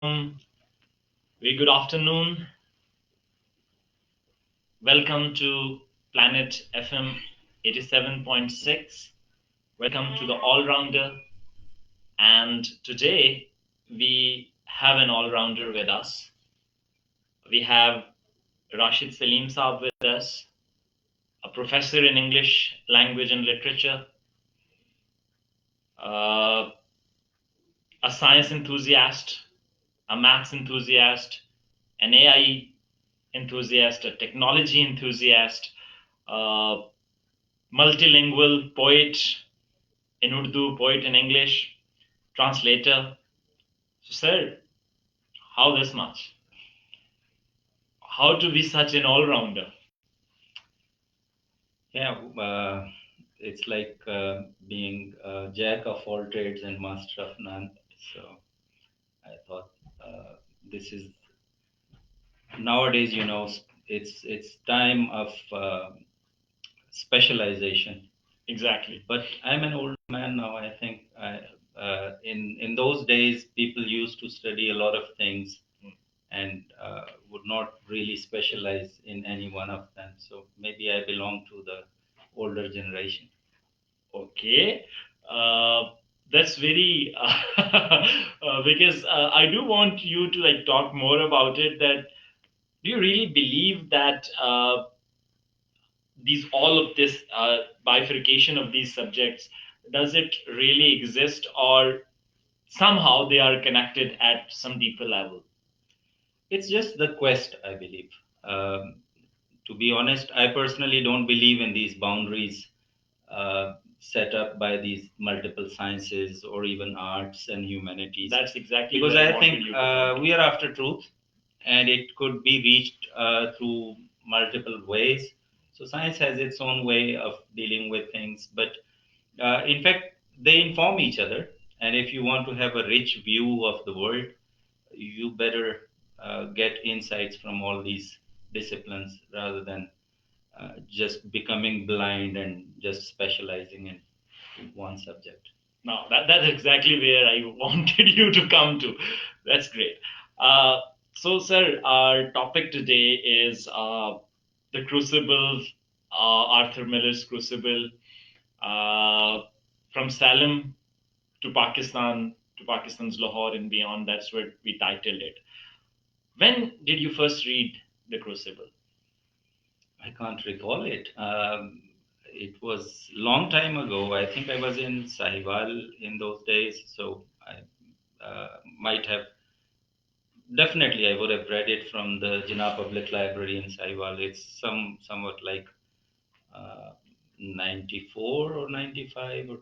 Very good afternoon. Welcome to Planet FM 87.6. Welcome to the All Rounder. And today we have an all rounder with us. We have Rashid Saleem Saab with us, a professor in English language and literature, uh, a science enthusiast, a maths enthusiast, an AI enthusiast, a technology enthusiast, uh, multilingual poet in Urdu, poet in English, translator. So, sir, how this much? How to be such an all rounder? Yeah, it's like being jack of all trades and master of none. So I thought this is nowadays, it's time of specialization. Exactly. But I'm an old man now. I think in those days, people used to study a lot of things and would not really specialize in any one of them. So maybe I belong to the older generation. Okay. Uh, that's very because I do want you to like talk more about it. That do you really believe that these all of this bifurcation of these subjects, does it really exist, or somehow they are connected at some deeper level? It's just the quest, I believe. Um, to be honest, I personally don't believe in these boundaries set up by these multiple sciences or even arts and humanities, That's exactly because where I I wanted think you to come to. we are after truth and it could be reached through multiple ways. So, science has its own way of dealing with things, but in fact, they inform each other. And if you want to have a rich view of the world, you better get insights from all these disciplines rather than just becoming blind and just specializing in one subject. No, that's exactly where I wanted you to come to. That's great. Uh, so, sir, our topic today is the Crucible, Arthur Miller's Crucible, uh, from Salem to Pakistan's Lahore and beyond. That's what we titled it. When did you first read the Crucible? I can't recall it. It was long time ago. I think I was in Sahiwal in those days, so I might have definitely I would have read it from the Jinnah Public Library in Sahiwal. It's somewhat like uh, 94 or 95 or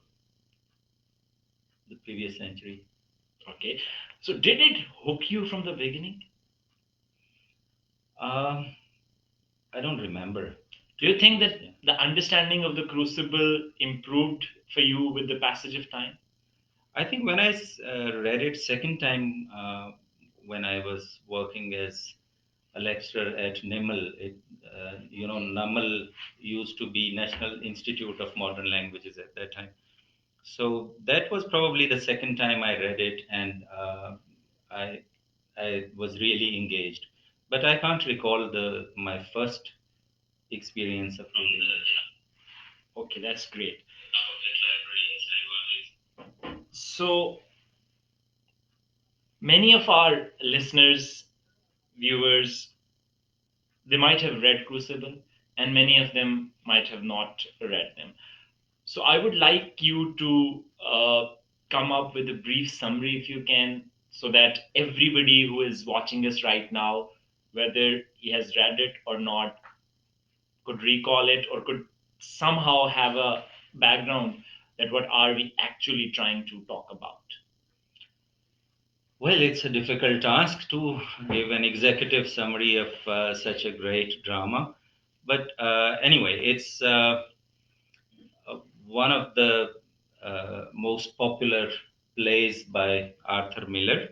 the previous century. Okay. So, did it hook you from the beginning? Um, I don't remember, Do to you be think honest. that Yeah. the understanding of the Crucible improved for you with the passage of time? I think when I read it second time, when I was working as a lecturer at NIML, NIML used to be National Institute of Modern Languages at that time. So that was probably the second time I read it, and I I was really engaged. But I can't recall the my first experience of reading it. Okay, that's great. So many of our listeners, viewers, they might have read Crucible, and many of them might have not read them. So I would like you to come up with a brief summary, if you can, so that everybody who is watching us right now, whether he has read it or not, could recall it or could somehow have a background that what are we actually trying to talk about. Well, it's a difficult task to give an executive summary of such a great drama. But anyway, it's one of the most popular plays by Arthur Miller.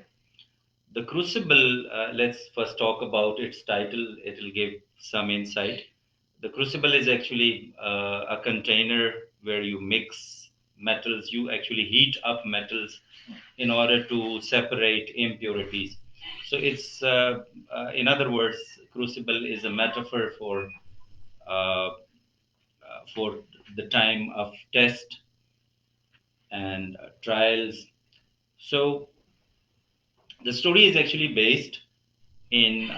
The Crucible, let's first talk about its title, it'll give some insight. The Crucible is actually a container where you mix metals, you actually heat up metals in order to separate impurities. So it's, in other words, crucible is a metaphor uh, for the time of test and trials. So the story is actually based in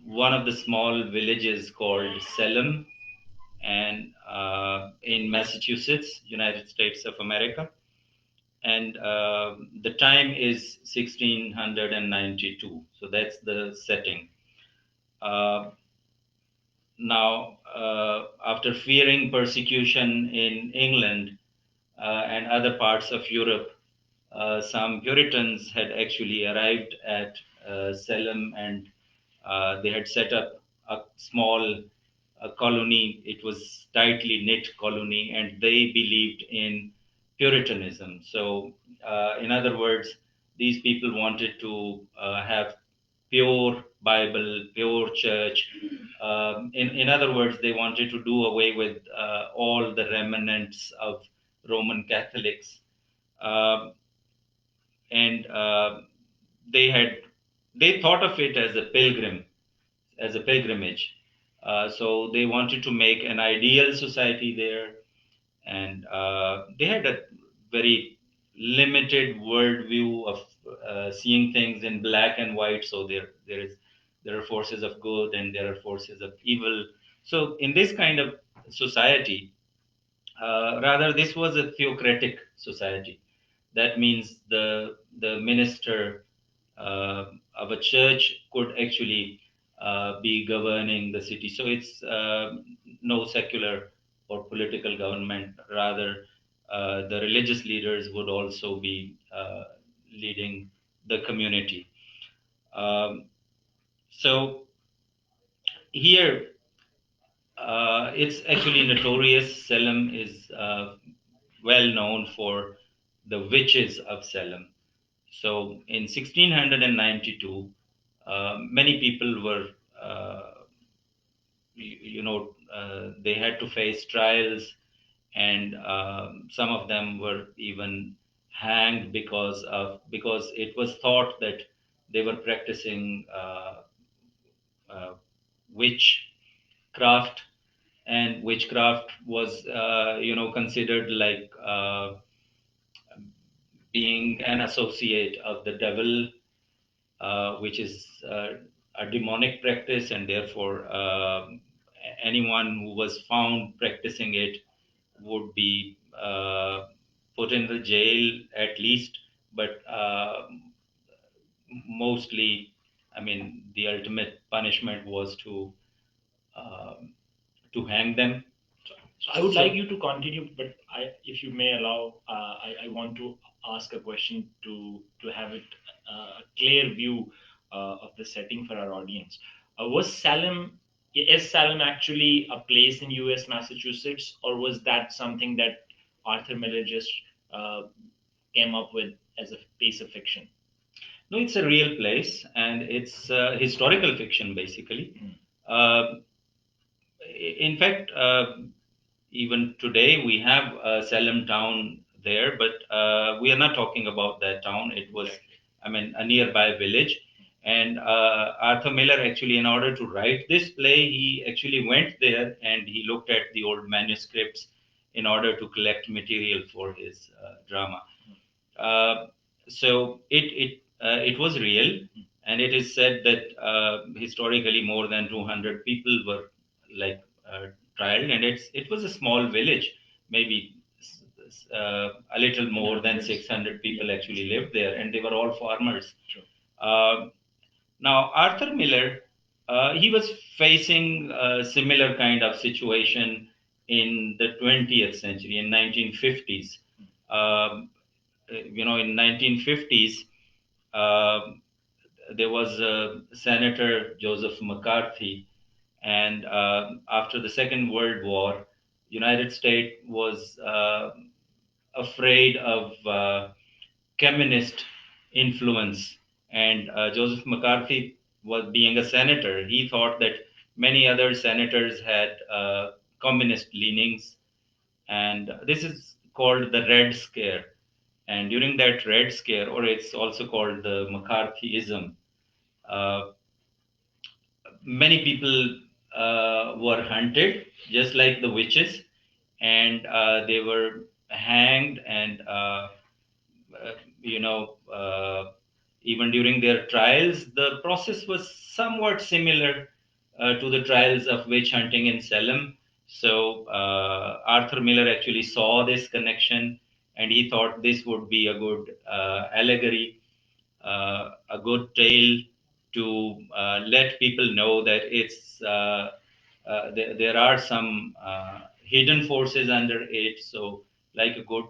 one of the small villages called Salem, and in Massachusetts, United States of America. And the time is 1692. So that's the setting. Uh, Now, after fearing persecution in England and other parts of Europe, some Puritans had actually arrived at Salem, and they had set up a small colony. It was tightly knit colony, and they believed in Puritanism. So, in other words, these people wanted to have pure Bible, pure church. In other words, they wanted to do away with all the remnants of Roman Catholics. Um and they had they thought of it as a pilgrimage. So they wanted to make an ideal society there, and they had a very limited worldview of seeing things in black and white. So there are forces of good and there are forces of evil. So in this kind of society, rather this was a theocratic society. That means the minister of a church could actually be governing the city. So it's no secular or political government. Rather, the religious leaders would also be leading the community. Um, so here, it's actually notorious. Salem is well known for the witches of Salem. So in 1692, many people were, they had to face trials, and some of them were even hanged because it was thought that they were practicing uh, witchcraft, and witchcraft was, considered like being an associate of the devil, which is a demonic practice, and therefore anyone who was found practicing it would be put in the jail at least, but mostly, I mean, the ultimate punishment was um, to hang them. So I would like So you to continue, but if you may allow, I want to ask a question to have it a clear view of the setting for our audience. Was Salem is Salem actually a place in U.S. Massachusetts, or was that something that Arthur Miller just uh, came up with as a piece of fiction? no, it's a real place, and it's historical fiction basically. Mm. Uh, in fact, even today we have Salem town there, but we are not talking about that town. It was, Exactly. I mean, a nearby village. And Arthur Miller actually, in order to write this play, he actually went there and he looked at the old manuscripts in order to collect material for his drama. Uh, so it was real, and it is said that historically more than 200 people were like trialed, and it was a small village, maybe a little more than 600 people actually lived there, and they were all farmers. True. Uh, Now Arthur Miller, he was facing a similar kind of situation in the 20th century, in 1950s. Um, in 1950s, uh, there was Senator Joseph McCarthy, and after the Second World War, United States was afraid of communist influence, and Joseph McCarthy was being a senator. He thought that many other senators had communist leanings, and this is called the Red Scare. And during that Red Scare, or it's also called the McCarthyism, Uh, Many people were hunted, just like the witches, and they were hanged and you know, even during their trials, the process was somewhat similar to the trials of witch hunting in Salem. So Arthur Miller actually saw this connection, and he thought this would be a good allegory, a good tale to let people know that there are some hidden forces under it. So, like a good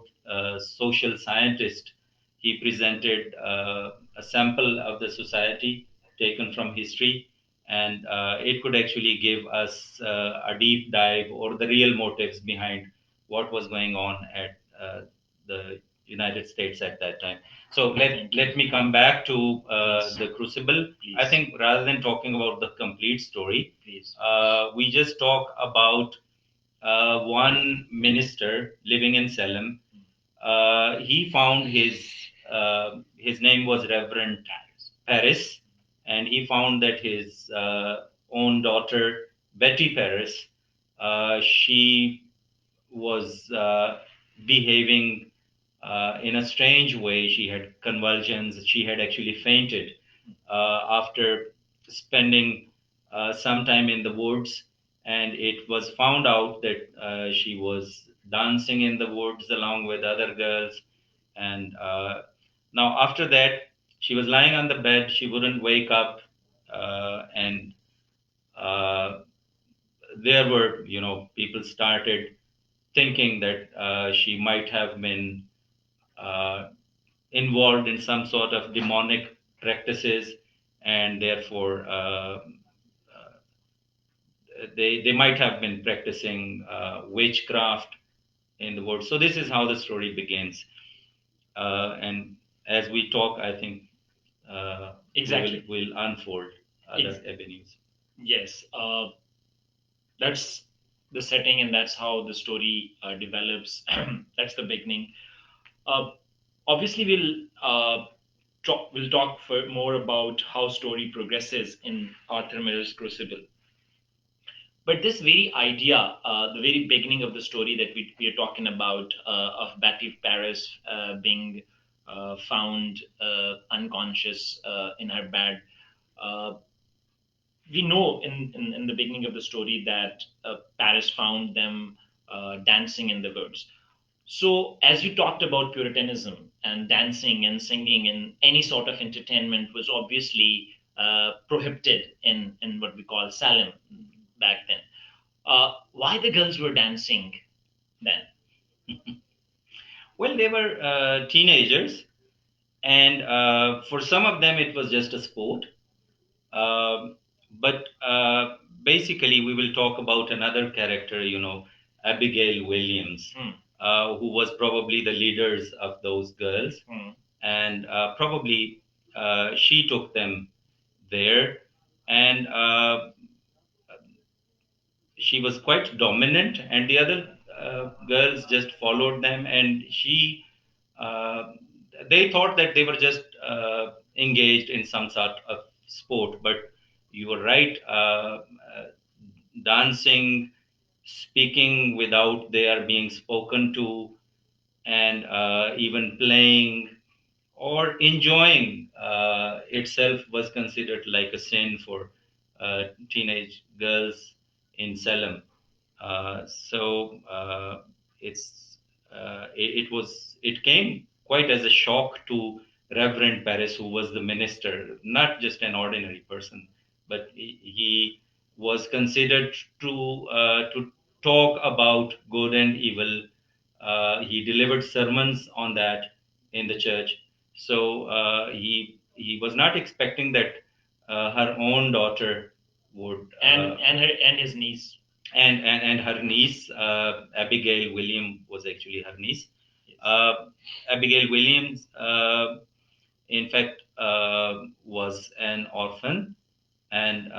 social scientist, he presented a sample of the society taken from history, and it could actually give us a deep dive or the real motives behind what was going on at the United States at that time. So let me come back to the Crucible. Please. I think rather than talking about the complete story, Please. we just talk about one minister living in Salem. He found his name was Reverend Paris, and he found that his own daughter Betty Paris, she was behaving in a strange way. She had convulsions. She had actually fainted after spending some time in the woods. And it was found out that she was dancing in the woods along with other girls. And now, after that, she was lying on the bed. She wouldn't wake up. And uh, there were, people started thinking that she might have been uh, involved in some sort of demonic practices, and therefore they might have been practicing witchcraft in the world. So this is how the story begins, and as we talk, I think Exactly. we'll unfold other avenues. Yes, that's the setting, and that's how the story develops. That's the beginning. Uh, Obviously, we'll talk for more about how story progresses in Arthur Miller's Crucible. But this very idea, the very beginning of the story that we are talking about, of Betty Paris being found unconscious in her bed, uh, we know in the beginning of the story that Paris found them dancing in the woods. So, as you talked about Puritanism and dancing and singing and any sort of entertainment was obviously prohibited in what we call Salem back then. Why the girls were dancing then? Well, they were teenagers, and for some of them, it was just a sport. But basically, we will talk about another character, Abigail Williams, who was probably the leaders of those girls, and probably she took them there, and she was quite dominant, and the other girls just followed them, and uh, they thought that they were just engaged in some sort of sport. But you were right, dancing, speaking without they are being spoken to, and even playing or enjoying itself was considered like a sin for teenage girls in Salem. So it came quite as a shock to Reverend Paris, who was the minister, not just an ordinary person, but he was considered to talk about good and evil. He delivered sermons on that in the church. So he was not expecting that her own daughter would And his niece. And her niece, Abigail Williams, was actually her niece. Yes. Abigail Williams, in fact, was an orphan, and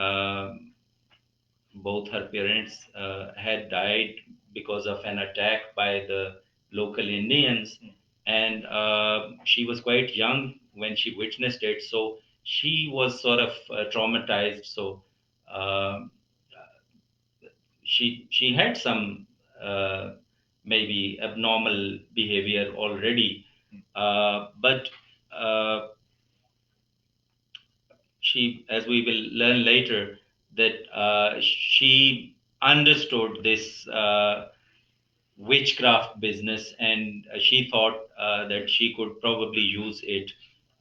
both her parents had died because of an attack by the local Indians, and she was quite young when she witnessed it. So she was sort of traumatized. So uh, she had some uh, maybe abnormal behavior already, but uh, she, as we will learn later, that she understood this witchcraft business, and she thought that she could probably use it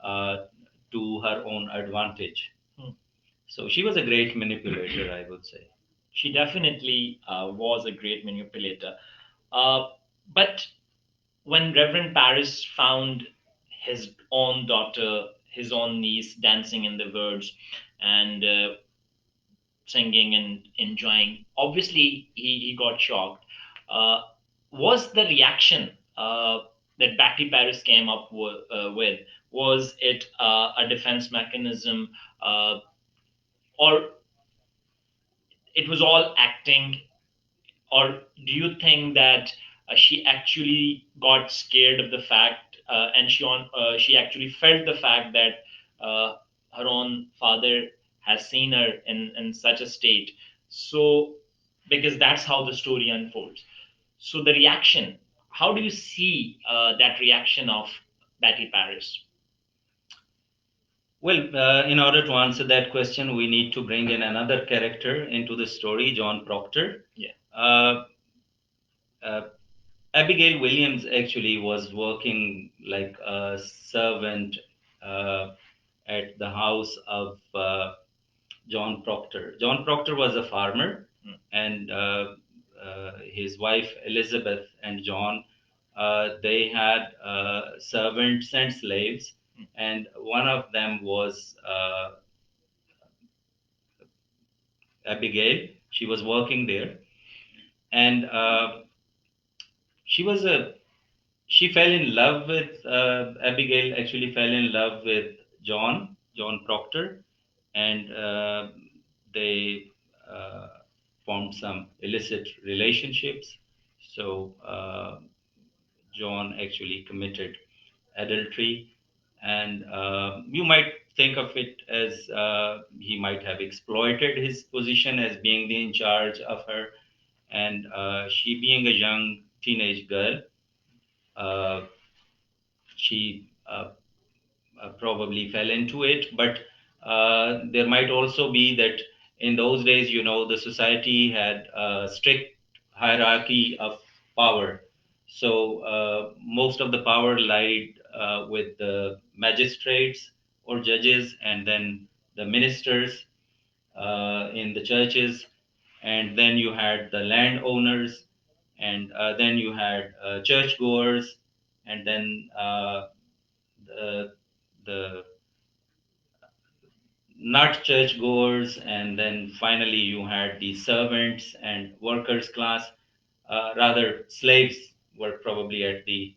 uh, to her own advantage. Hmm. So she was a great manipulator, I would say. She definitely was a great manipulator. Uh, but when Reverend Paris found his own daughter, his own niece dancing in the woods and singing and enjoying, obviously he got shocked. Uh, was the reaction that Batty Paris came up with, was it a defense mechanism, or it was all acting, or do you think that she actually got scared of the fact, and she actually felt the fact that her own father has seen her in such a state? So, because that's how the story unfolds. So the reaction, how do you see that reaction of Betty Paris? Well, in order to answer that question, we need to bring in another character into the story, John Proctor. Yeah. Uh, uh, Abigail Williams actually was working like a servant uh, at the house of John Proctor. John Proctor was a farmer, Mm. and his wife Elizabeth and John, they had servants and slaves, Mm. and one of them was Abigail. She was working there, and she was a she fell in love with Abigail. Actually, fell in love with John Proctor, and they uh, formed some illicit relationships. So John actually committed adultery, and you might think of it as he might have exploited his position as being the in charge of her, and she being a young teenage girl, uh, she probably fell into it. But there might also be that in those days, the society had a strict hierarchy of power. So most of the power lied with the magistrates or judges, and then the ministers in the churches, and then you had the landowners, and then you had churchgoers, and then the the not churchgoers, and then finally you had the servants and workers class. Rather, slaves were probably at the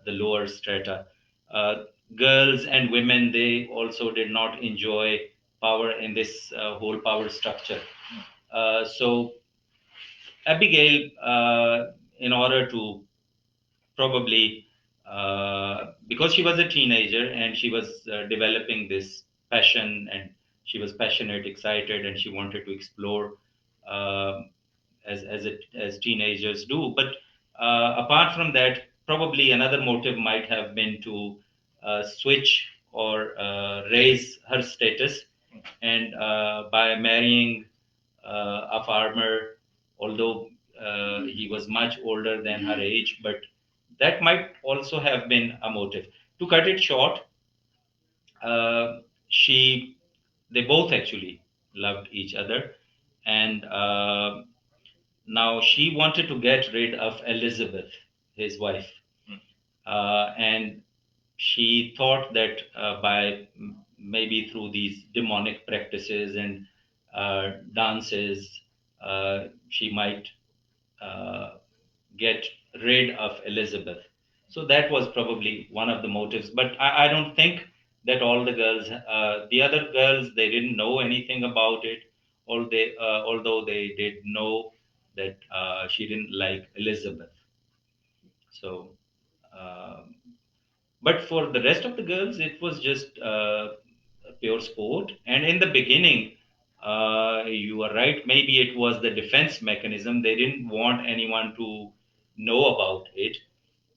lower strata. Uh, Girls and women, they also did not enjoy power in this whole power structure. So Abigail, in order to probably because she was a teenager and she was developing this passion, and she was passionate, excited, and she wanted to explore as teenagers do. But apart from that, probably another motive might have been to switch or raise her status, and by marrying a farmer, although he was much older than her age, but that might also have been a motive. To cut it short, she they both actually loved each other, and now she wanted to get rid of Elizabeth, his wife, and she thought that by maybe through these demonic practices and dances, she might uh, get rid of Elizabeth. So that was probably one of the motives. But I don't think that all the other girls, they didn't know anything about it, although they did know that she didn't like Elizabeth. So, but for the rest of the girls, it was just pure sport. And in the beginning, you are right. Maybe it was the defense mechanism. They didn't want anyone to know about it.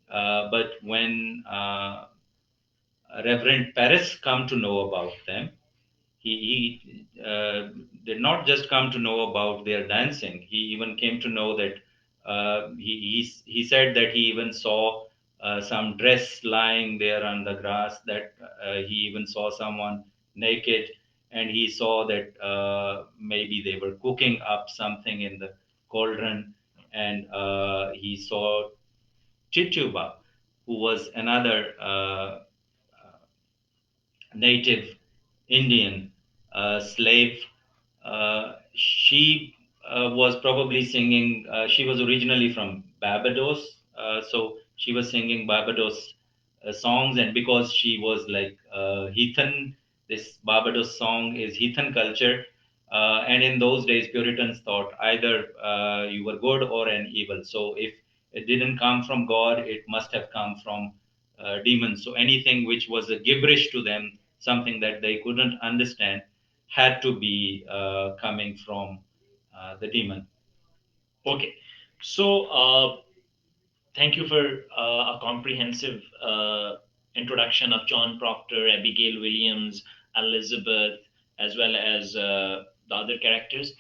But when Reverend Paris come to know about them, he did not just come to know about their dancing. He even came to know that he said that he even saw some dress lying there on the grass. That he even saw someone naked, and he saw that maybe they were cooking up something in the cauldron, and he saw Tituba, who was another native Indian slave. She was probably singing, she was originally from Barbados, so she was singing Barbados songs, and because she was like heathen, this Barbados song is heathen culture. And in those days, Puritans thought either you were good or an evil. So if it didn't come from God, it must have come from demons. So anything which was a gibberish to them, something that they couldn't understand, had to be coming from the demon. Okay. So, thank you for a comprehensive introduction of John Proctor, Abigail Williams, Elizabeth, as well as the other characters.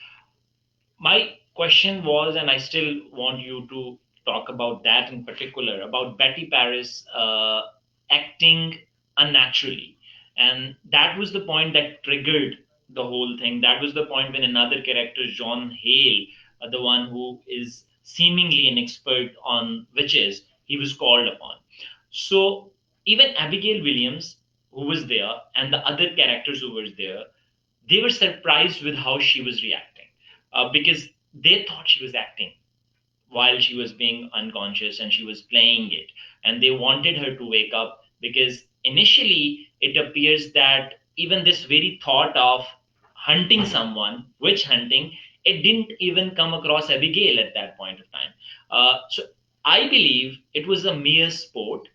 My question was, and I still want you to talk about that in particular, about Betty Paris acting unnaturally. And that was the point that triggered the whole thing. That was the point when another character, John Hale, the one who is seemingly an expert on witches, he was called upon. So even Abigail Williams, who was there, and the other characters who were there, they were surprised with how she was reacting, because they thought she was acting while she was being unconscious and she was playing it, and they wanted her to wake up, because initially it appears that even this very thought of hunting someone, witch hunting, it didn't even come across Abigail at that point of time. So I believe it was a mere sport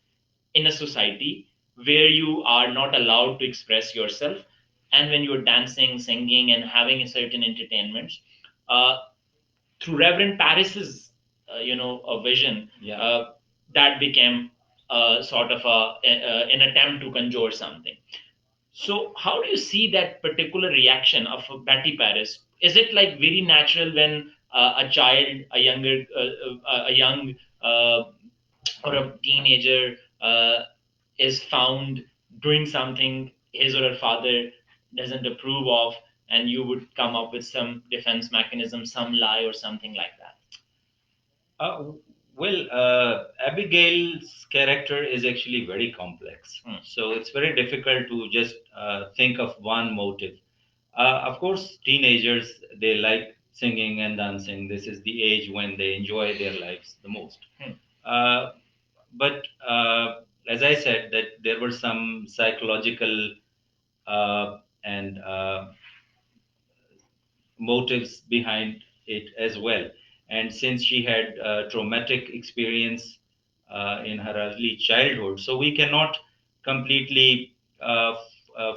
in a society where you are not allowed to express yourself, and when you're dancing, singing, and having a certain entertainment, uh, through Reverend Paris's a vision, Yeah. that became sort of an attempt to conjure something. So how do you see that particular reaction of Betty Paris? Is it like very natural when a child, a young uh, or a teenager is found doing something his or her father doesn't approve of, and you would come up with some defense mechanism, some lie, or something like that? Uh, well, Abigail's character is actually very complex. So it's very difficult to just think of one motive. Of course, teenagers, they like singing and dancing. This is the age when they enjoy their lives the most. Uh, but as I said, that there were some psychological and motives behind it as well. And since she had a traumatic experience in her early childhood, so we cannot completely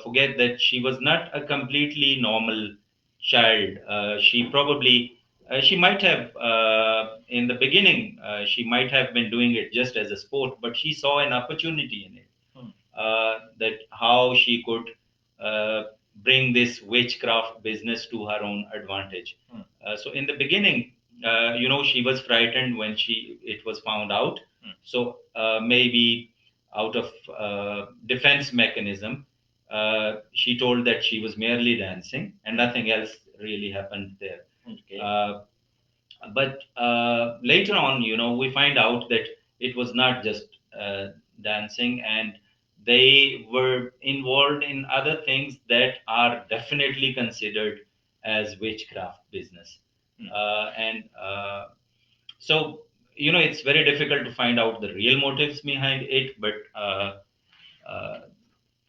forget that she was not a completely normal child. She probably she might have in the beginning she might have been doing it just as a sport, but she saw an opportunity in it, that how she could uh, bring this witchcraft business to her own advantage. So in the beginning, she was frightened when she it was found out. So maybe out of defense mechanism, she told that she was merely dancing and nothing else really happened there. Okay. But later on, we find out that it was not just dancing, and they were involved in other things that are definitely considered as witchcraft business. And so it's very difficult to find out the real motives behind it, but uh,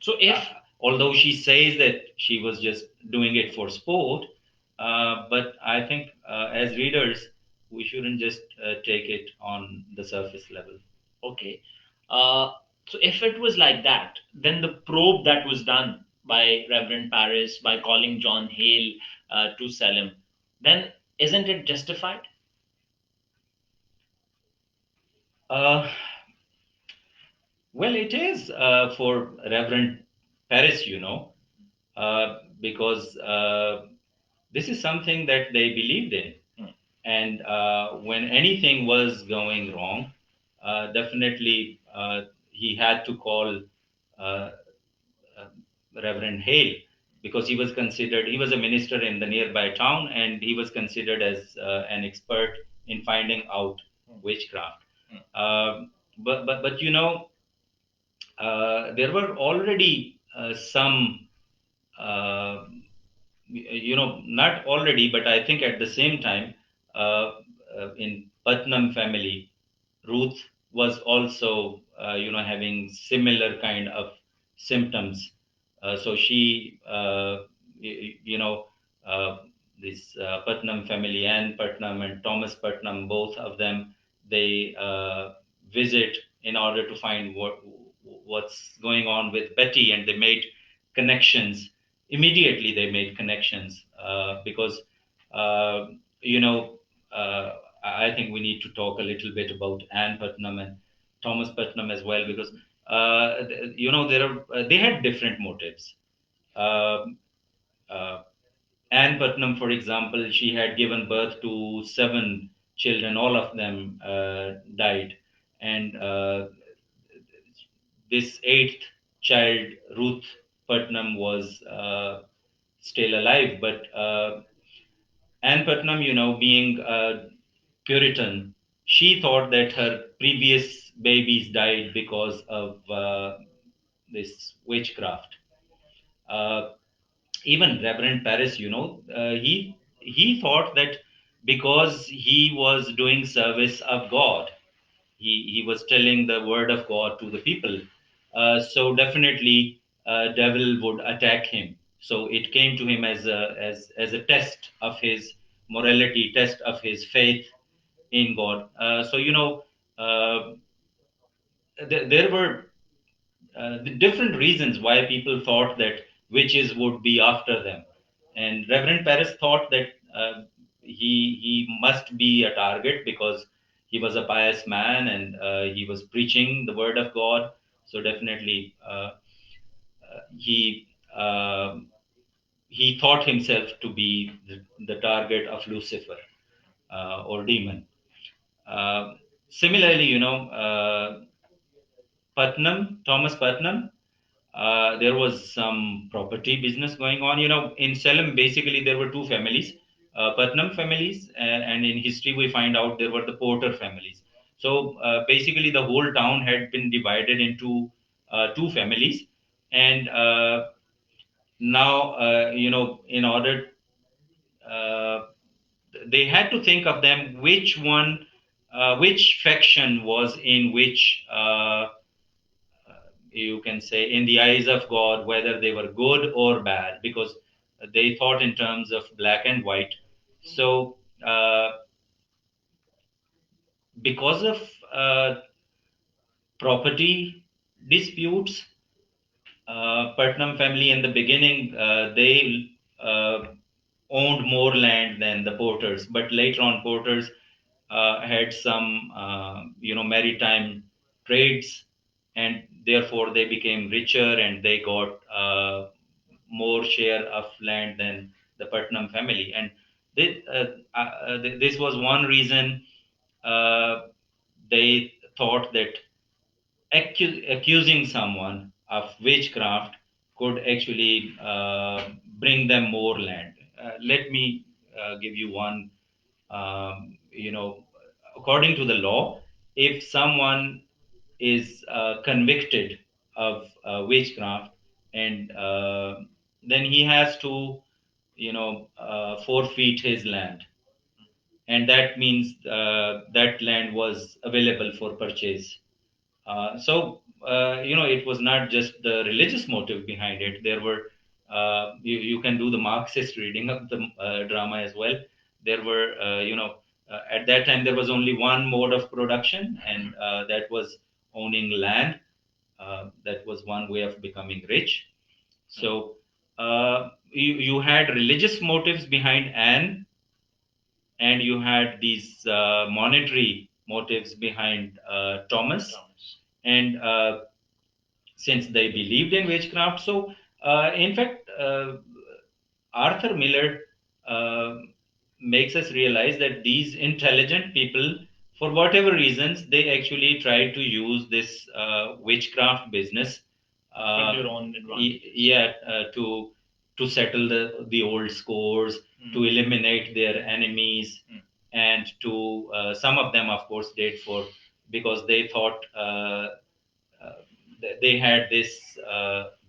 So if although she says that she was just doing it for sport, but I think as readers, we shouldn't just take it on the surface level. Okay. Uh, so if it was like that, then the probe that was done by Reverend Paris by calling John Hale to Salem, then isn't it justified? Uh, well, it is for Reverend Paris, because this is something that they believed in. Hmm. And when anything was going wrong, definitely he had to call uh, uh, Reverend Hale, because he was a minister in the nearby town, and he was considered as an expert in finding out witchcraft. But there were already some, uh, not already, but I think at the same time, uh, in Putnam family, Ruth was also, having similar kind of symptoms. So she, you know, uh, this Putnam family, Anne Putnam and Thomas Putnam, both of them, they visit in order to find what's going on with Betty, and they made connections. Immediately, they made connections because, uh, you know. Uh, I think we need to talk a little bit about Anne Putnam and Thomas Putnam as well, because they had different motives. Um uh, Anne Putnam, for example, she had given birth to seven children. All of them died, and this eighth child, Ruth Putnam, was still alive. But Anne Putnam, being Puritan, she thought that her previous babies died because of this witchcraft. Uh, Even Reverend Paris, he thought that because he was doing service of God, he was telling the word of God to the people. So definitely, devil would attack him. So it came to him as a test of his morality, test of his faith in God. Uh, there were the different reasons why people thought that witches would be after them, and Reverend Paris thought that he must be a target because he was a pious man, and he was preaching the word of God. So definitely, he he thought himself to be the target of Lucifer or demon. Uh, Similarly, Thomas Putnam, there was some property business going on. In Salem, basically, there were two families, Putnam families, and in history, we find out there were the Porter families. So basically, the whole town had been divided into two families, and now, in order, uh, they had to think of them which faction was in which. You can say, in the eyes of God, whether they were good or bad, because they thought in terms of black and white. So because of property disputes, Putnam family in the beginning, they owned more land than the Porters, but later on Porters had some maritime trades, and therefore they became richer, and they got more share of land than the Putnam family. And this was one reason uh, they thought that accusing someone of witchcraft could actually bring them more land. Let me give you one. According to the law, if someone is convicted of witchcraft, and then he has to, forfeit his land, and that means that land was available for purchase. It was not just the religious motive behind it. There were, you can do the Marxist reading of the drama as well. There were, at that time, there was only one mode of production, and that was owning land. That was one way of becoming rich. So you had religious motives behind Anne, and you had these monetary motives behind Thomas. And since they believed in witchcraft, so in fact, Arthur Miller uh, makes us realize that these intelligent people, for whatever reasons, they actually tried to use this witchcraft business for their own advantage. yeah, to settle the old scores, to eliminate their enemies, and to some of them, of course, did for because they thought they had this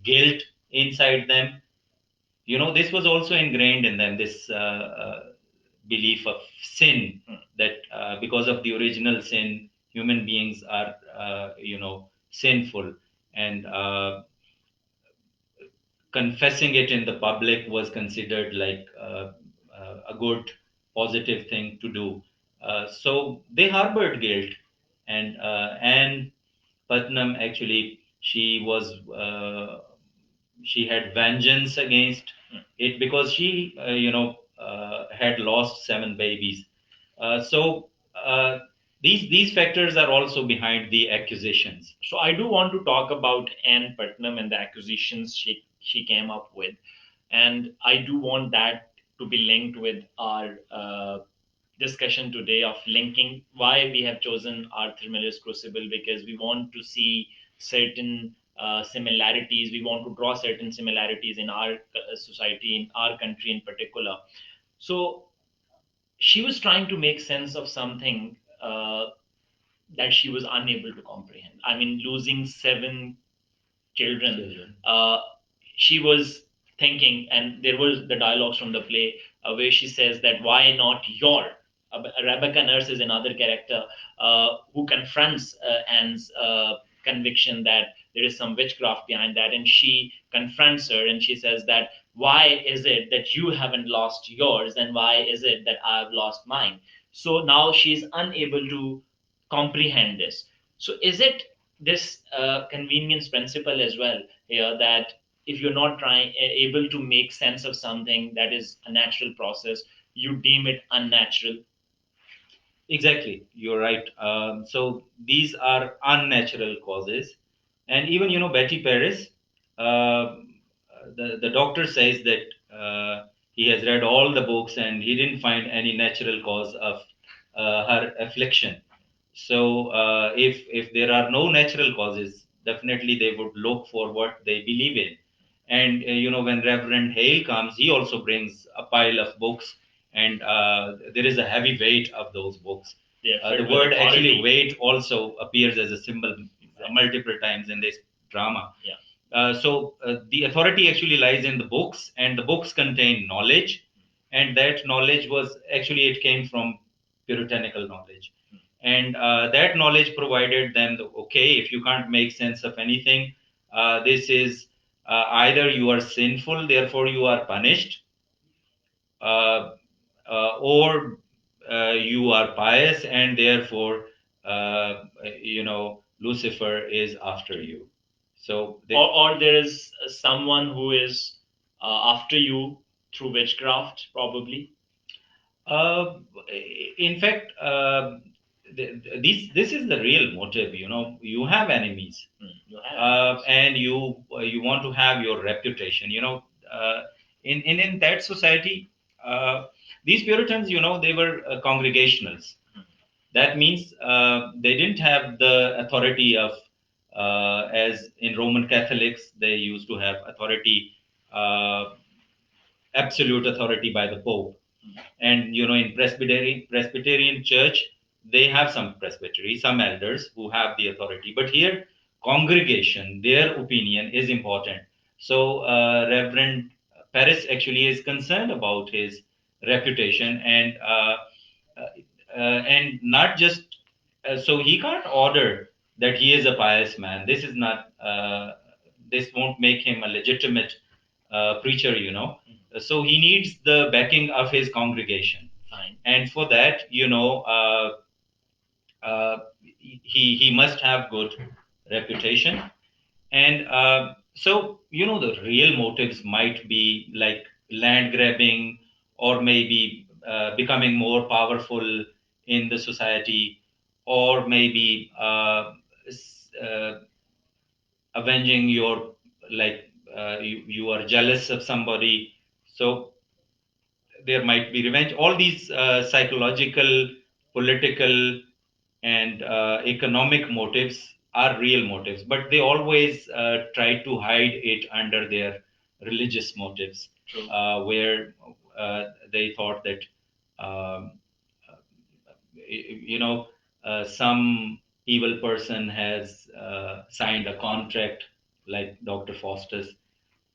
guilt inside them. This was also ingrained in them, this belief of sin, that because of the original sin, human beings are sinful, and confessing it in the public was considered like a good positive thing to do. So they harbored guilt, and Anne Putnam, actually, she had vengeance against it because she had lost 7 babies. So these factors are also behind the accusations. So I do want to talk about Anne Putnam and the accusations she came up with, and I do want that to be linked with our discussion today of linking why we have chosen Arthur Miller's Crucible, because we want to see certain similarities. We want to draw certain similarities in our society, in our country in particular. So she was trying to make sense of something that she was unable to comprehend. I mean, losing 7 children. She was thinking, and there was the dialogues from the play where she says that why not your Rebecca Nurse is another character who confronts Anne's conviction that there is some witchcraft behind that, and she confronts her and she says that why is it that you haven't lost yours, and why is it that I have lost mine? So now she's unable to comprehend this. So is it this convenience principle as well here, that if you're not trying able to make sense of something that is a natural process, you deem it unnatural? Exactly, you're right. So these are unnatural causes, and even Betty Paris, the doctor says that he has read all the books and he didn't find any natural cause of her affliction. So if there are no natural causes, definitely they would look for what they believe in. And when Reverend Hale comes, he also brings a pile of books, and there is a heavy weight of those books. The word actually weight also appears as a symbol multiple times in this drama. Yeah. So the authority actually lies in the books, and the books contain knowledge, and that knowledge was actually it came from puritanical knowledge, and that knowledge provided them the, okay, if you can't make sense of anything, this is either you are sinful, therefore you are punished, uh, or you are pious, and therefore Lucifer is after you. So or there is someone who is after you through witchcraft, probably. uh, in fact, this is the real motive. You have enemies, and you want to have your reputation. In that society, uh, these Puritans, they were congregationals. That means they didn't have the authority of, as in Roman Catholics, they used to have authority, absolute authority by the Pope. And in Presbyterian Church, they have some presbytery, some elders who have the authority. But here, congregation, their opinion is important. So Reverend Paris actually is concerned about his reputation, and not just so he can't order that he is a pious man. This is not this won't make him a legitimate preacher. So he needs the backing of his congregation. Fine. And for that, he must have good reputation. And So, the real motives might be like land grabbing, or maybe becoming more powerful in the society, or maybe avenging your, like, you are jealous of somebody. So there might be revenge. All these psychological, political, and economic motives are real motives, but they always try to hide it under their religious motives. True. Where they thought that, um, you know, some evil person has signed a contract, like Dr. Faustus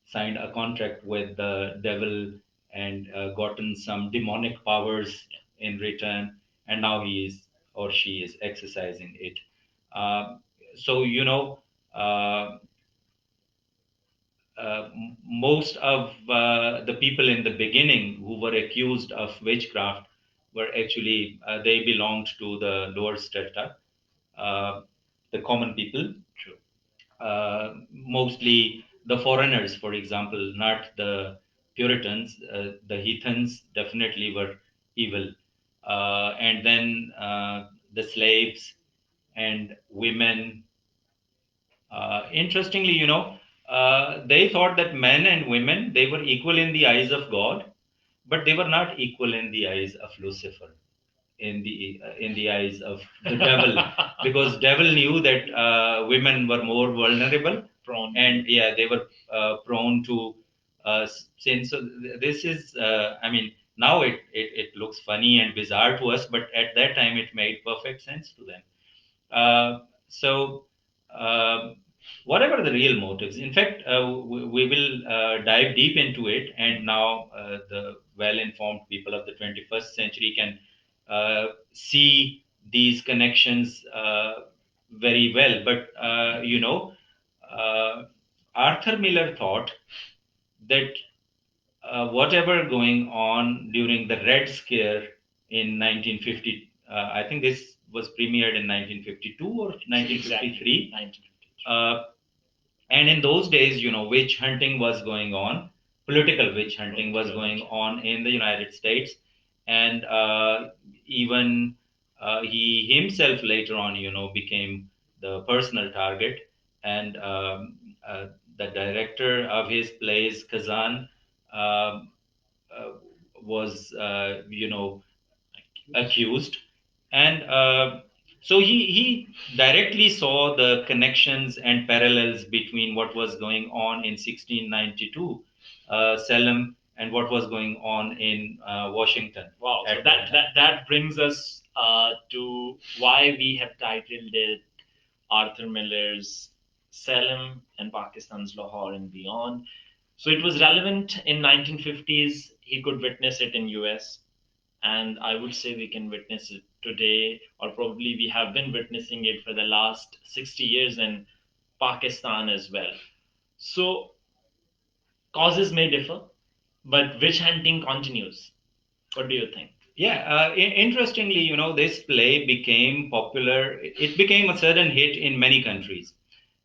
signed a contract with the devil and gotten some demonic powers in return, and now he is, or she is, exercising it. Uh, so, uh, most of the people in the beginning who were accused of witchcraft were actually, they belonged to the lower strata, uh, the common people. True. Mostly the foreigners, for example, not the Puritans. The heathens definitely were evil. And then the slaves and women. Interestingly, they thought that men and women, they were equal in the eyes of God, but they were not equal in the eyes of Lucifer, in the eyes of the devil, because devil knew that women were more vulnerable, Prone. and yeah, they were prone to sin. So this is, I mean, now it looks funny and bizarre to us, but at that time it made perfect sense to them. So, uh, whatever the real motives, in fact, we will dive deep into it, and now the well-informed people of the 21st century can see these connections very well. But uh, Arthur Miller thought that whatever going on during the Red Scare in 1950, I think this was premiered in 1952 or 1953. Exactly. 1953. And in those days, witch hunting was going on, political witch hunting was going on in the United States, and even he himself later on, became the personal target, and the director of his plays, Kazan, um, uh, was, accused, and so he directly saw the connections and parallels between what was going on in 1692 Salem and what was going on in Washington. Wow. So At that brings us to why we have titled it Arthur Miller's Salem and Pakistan's Lahore and Beyond. So it was relevant in 1950s. He could witness it in US, and I would say we can witness it today, or probably we have been witnessing it for the last 60 years in Pakistan as well. So causes may differ, but witch hunting continues. What do you think? Yeah, interestingly, this play became popular. It became a sudden hit in many countries.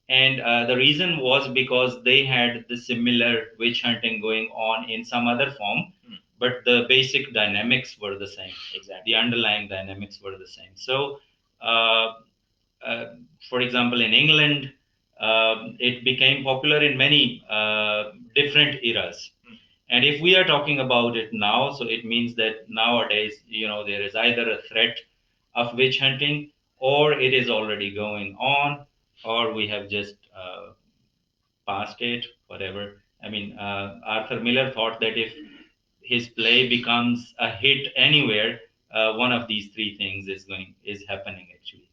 And the reason was because they had the similar witch hunting going on in some other form, but the basic dynamics were the same. Exactly. The underlying dynamics were the same. So, uh, uh, for example, in England, it became popular in many different eras. And if we are talking about it now, so it means that nowadays, there is either a threat of witch hunting, or it is already going on, or we have just passed it, whatever. I mean, Arthur Miller thought that if his play becomes a hit anywhere, one of these three things is happening actually.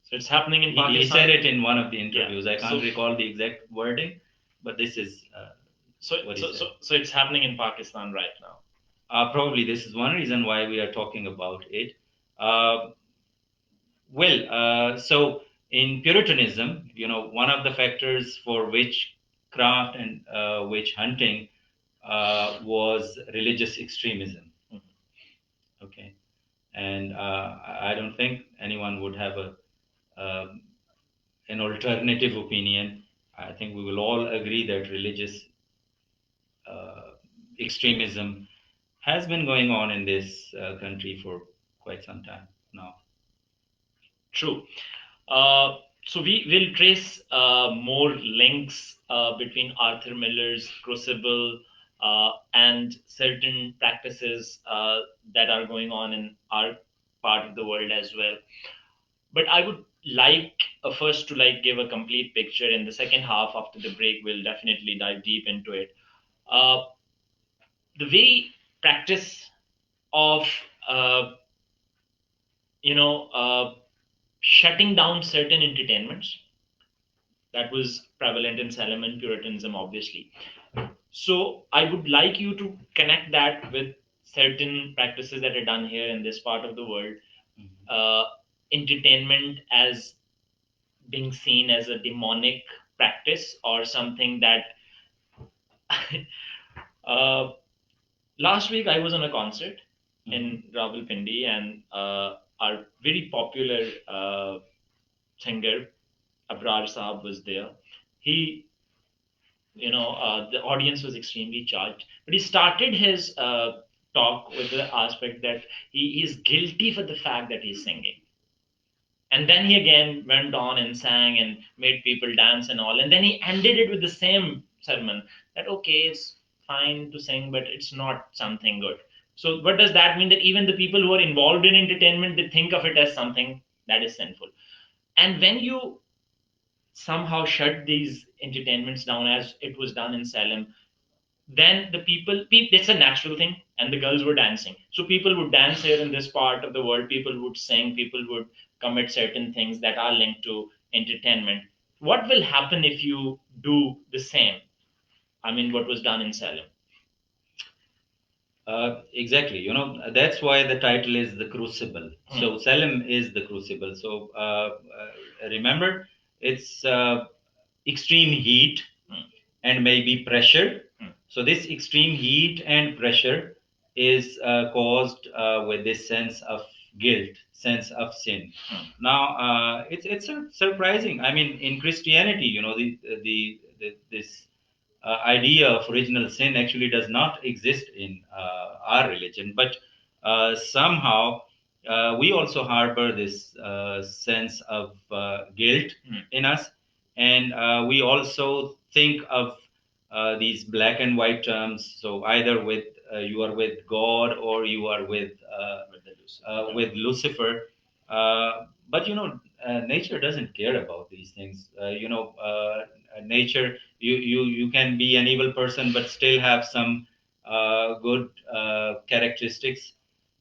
So it's happening in He Pakistan. said it in one of the interviews. Yeah. I can't recall the exact wording, but this is what he said. So it's happening in Pakistan right now. Probably this is one reason why we are talking about it. Uh, so in Puritanism, one of the factors for witchcraft and witch hunting was religious extremism. Okay, and I don't think anyone would have a um an alternative opinion. I think we will all agree that religious uh, extremism has been going on in this country for quite some time now. True. Uh, so we will trace more links between Arthur Miller's Crucible and certain practices that are going on in our part of the world as well. But I would like first to like give a complete picture. In the second half after the break, we'll definitely dive deep into it. Uh, the very practice of uh, you know shutting down certain entertainments that was prevalent in Salem and Puritanism, obviously. So I would like you to connect that with certain practices that are done here in this part of the world. Mhm. Uh, Entertainment as being seen as a demonic practice or something that. uh, Last week I was on a concert Mhm. in Rawalpindi, and our very popular singer Abrar Saab was there. He the audience was extremely charged, but he started his talk with the aspect that he is guilty for the fact that he's singing, and then he again went on and sang and made people dance and all, and then he ended it with the same sermon that okay, it's fine to sing, but it's not something good. So what does that mean? That even the people who are involved in entertainment, they think of it as something that is sinful. And when you somehow shut these entertainments down as it was done in Salem, then the it's a natural thing, and the girls were dancing, so people would dance here in this part of the world, people would sing, people would commit certain things that are linked to entertainment. What will happen if you do the same? I mean, what was done in Salem. Exactly. You know, that's why the title is The Crucible. Hmm. So Salem is the crucible. So remember, it's extreme heat Hmm. and maybe pressure. Hmm. So this extreme heat and pressure is caused with this sense of guilt, sense of sin. Hmm. Now, it's surprising. I mean, in Christianity, you know, the this idea of original sin actually does not exist in our religion, but somehow we also harbor this sense of guilt Hmm. in us, and we also think of these black and white terms. So either with you are with God or you are With the Lucifer. with Lucifer. But you know, nature doesn't care about these things. Nature, you can be an evil person but still have some good characteristics.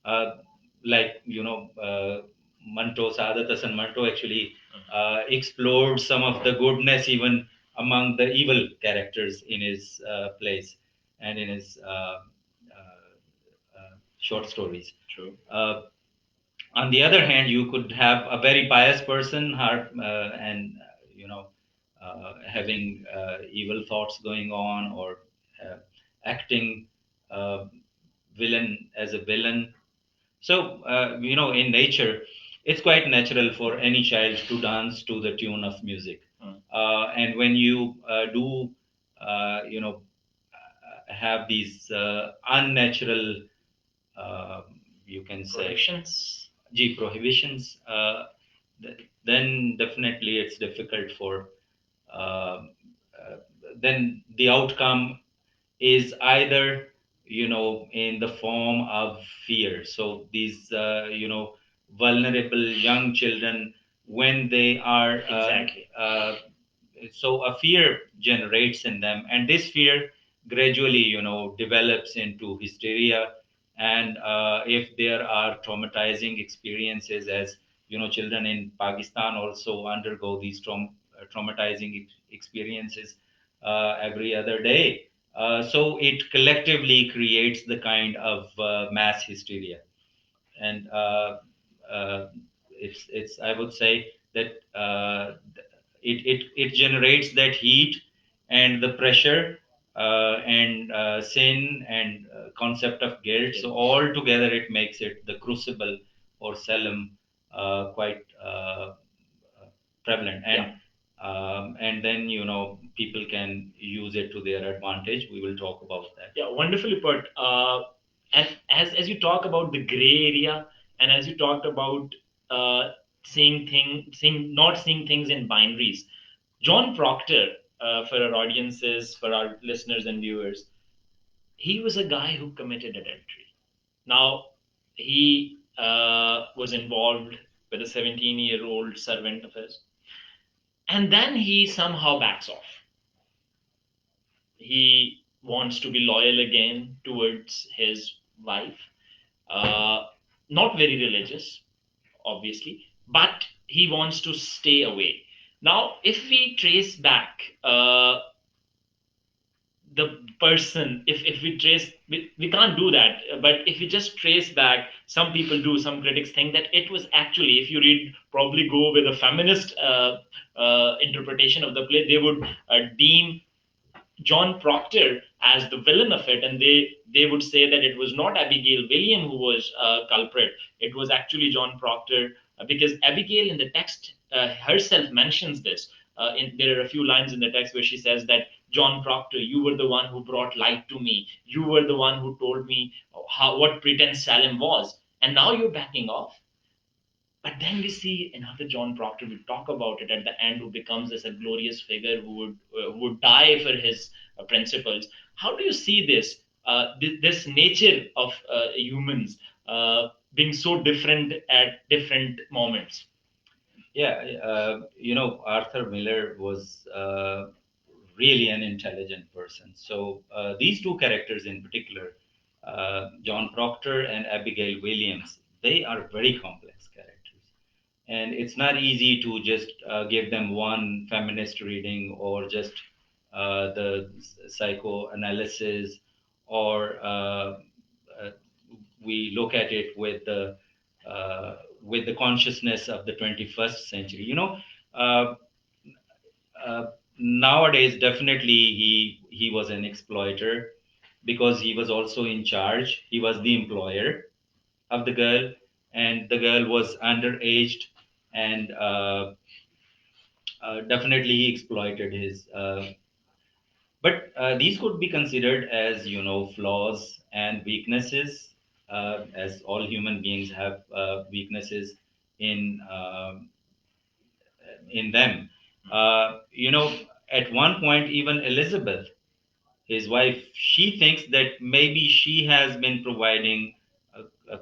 Uh, like you know, Manto Saadat Hasan Manto actually explored some of the goodness even among the evil characters in his plays and in his short stories. True. On the other hand, you could have a very pious person and you know having evil thoughts going on or uh, acting uh, villain as a villain. So you know, in nature, it's quite natural for any child to dance to the tune of music. Hmm. And when you do you know have these unnatural uh, you can say Prohibitions. prohibitions, then definitely it's difficult for uh, uh, then the outcome is either you know in the form of fear. So these you know vulnerable young children, when they are Exactly. so a fear generates in them, and this fear gradually you know develops into hysteria. And if there are traumatizing experiences, as you know, children in Pakistan also undergo these traumatizing experiences every other day. So it collectively creates the kind of mass hysteria, and it's I would say that it generates that heat and the pressure and sin and concept of guilt. So all together it makes it the crucible or Salem quite prevalent. And Yeah. and then people can use it to their advantage. We will talk about that. Yeah, wonderfully put. And as you talk about the gray area, and as you talked about not seeing things in binaries, John Proctor, for our audiences, for our listeners and viewers, he was a guy who committed adultery. Now, he was involved with a 17-year-old servant of his, and then he somehow backs off. He wants to be loyal again towards his wife. Uh, Not very religious, obviously, but he wants to stay away. Now, if we trace back the person, if we trace, we can't do that, but if we just trace back, some people do, some critics think that it was actually, if you read, probably go with a feminist interpretation of the play, they would deem John Proctor as the villain of it, and they would say that it was not Abigail William who was culprit. It was actually John Proctor, because Abigail in the text herself mentions this. There are a few lines in the text where she says that John Proctor, you were the one who brought light to me. You were the one who told me how what pretense Salem was, and now you're backing off. But then we see another John Proctor. We talk about it at the end, who becomes as a glorious figure who would die for his principles. How do you see this? This nature of humans being so different at different moments. Yeah, Arthur Miller was really an intelligent person. So these two characters in particular, John Proctor and Abigail Williams, they are very complex characters, and it's not easy to just give them one feminist reading, or just the psychoanalysis, or uh, we look at it with the consciousness of the 21st century. Uh, uh, Nowadays, definitely he was an exploiter, because he was also in charge. He was the employer of the girl, and the girl was underaged, and definitely he exploited his. But these could be considered as flaws and weaknesses, as all human beings have weaknesses in in them. At one point, even Elizabeth, his wife, she thinks that maybe she has been providing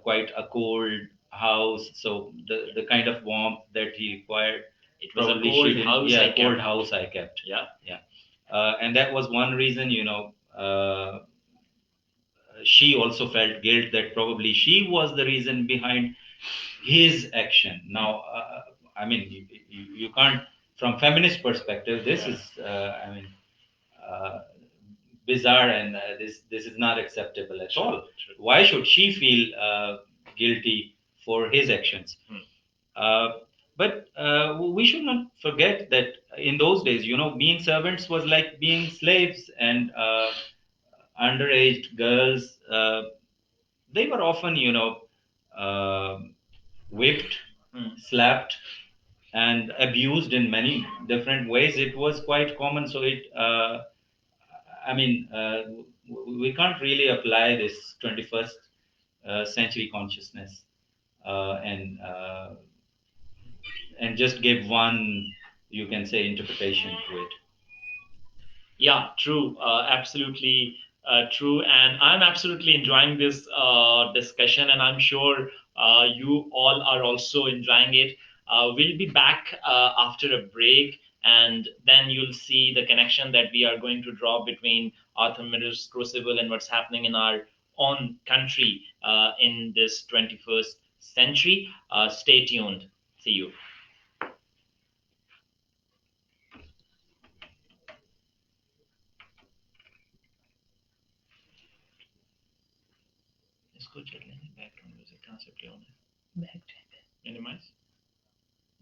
quite a cold house, so the kind of warmth that he required, It was a probably she cold didn't. house Yeah, I cold kept. house I kept. Yeah. Yeah, and that was one reason. She also felt guilt that probably she was the reason behind his action. Now, I mean, you can't, from feminist perspective, this is, I mean, uh, bizarre, and this is not acceptable at all. Why should she feel guilty for his actions? Uh, but we should not forget that in those days, being servants was like being slaves, and underage girls, they were often, uh, whipped, slapped, and abused in many different ways. It was quite common. So I mean, we can't really apply this 21st century consciousness, uh, and uh, and just give one, you can say, interpretation to it. Yeah, true. Absolutely true. And I'm absolutely enjoying this discussion, and I'm sure you all are also enjoying it. We'll be back after a break, and then you'll see the connection that we are going to draw between Arthur Miller's Crucible and what's happening in our own country in this 21st century. Stay tuned. See you. इसको चल लेंगे background music कहाँ से play होना है back minimise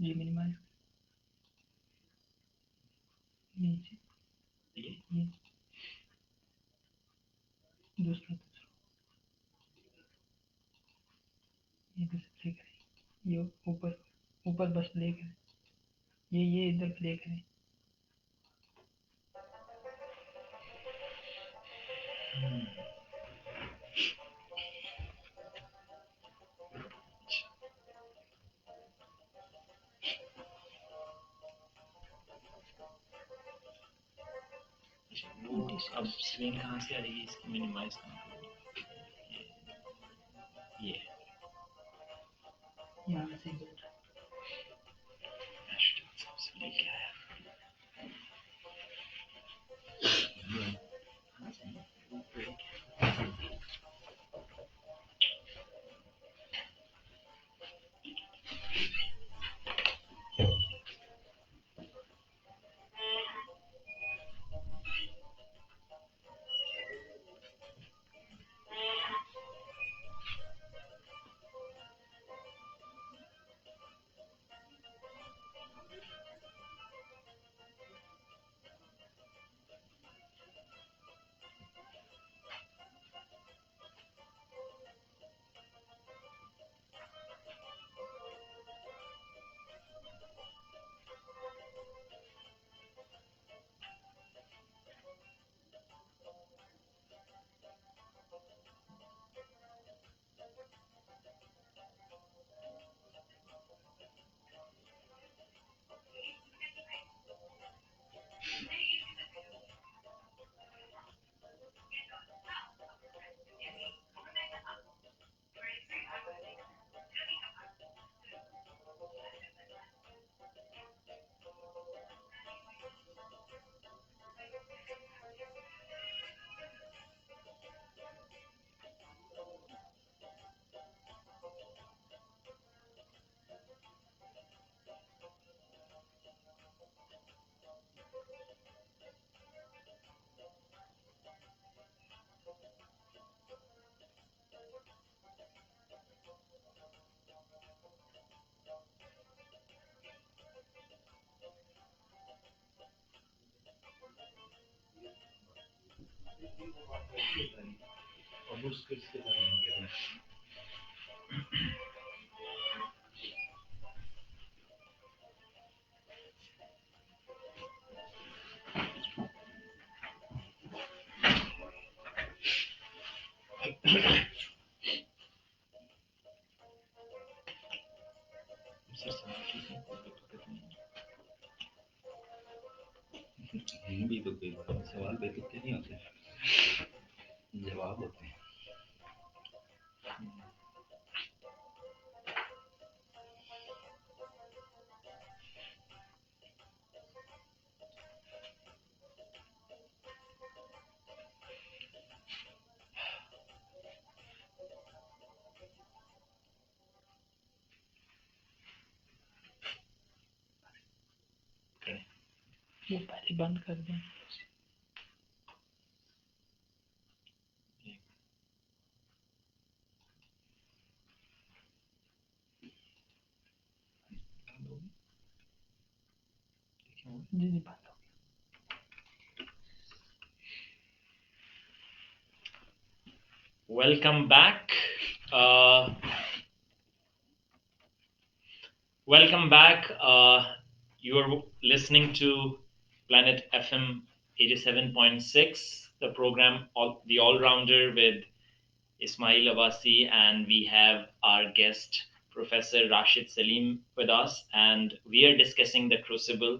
जी minimise नीचे ये दूसरा ये इधर से प्ले करें ये ऊपर ऊपर बस प्ले करें ये इधर प्ले करें Hmm. वो अब स्क्रीन कहाँ से आ रही है इसकी मिनिमाइज कहाँ करूँ ये यहाँ से सबसे लेके आया अब उसके इसके करने हिंदी तो कोई सवाल बेतुके नहीं होते, जवाब होते हैं। वो पहले बंद कर दें जी जी बंद हो Welcome back. Uh, Welcome back. You are listening to Planet FM 87.6, the program The All Rounder with Ismail Abbasi, and we have our guest, Professor Rashid Saleem, with us, and we are discussing the Crucible.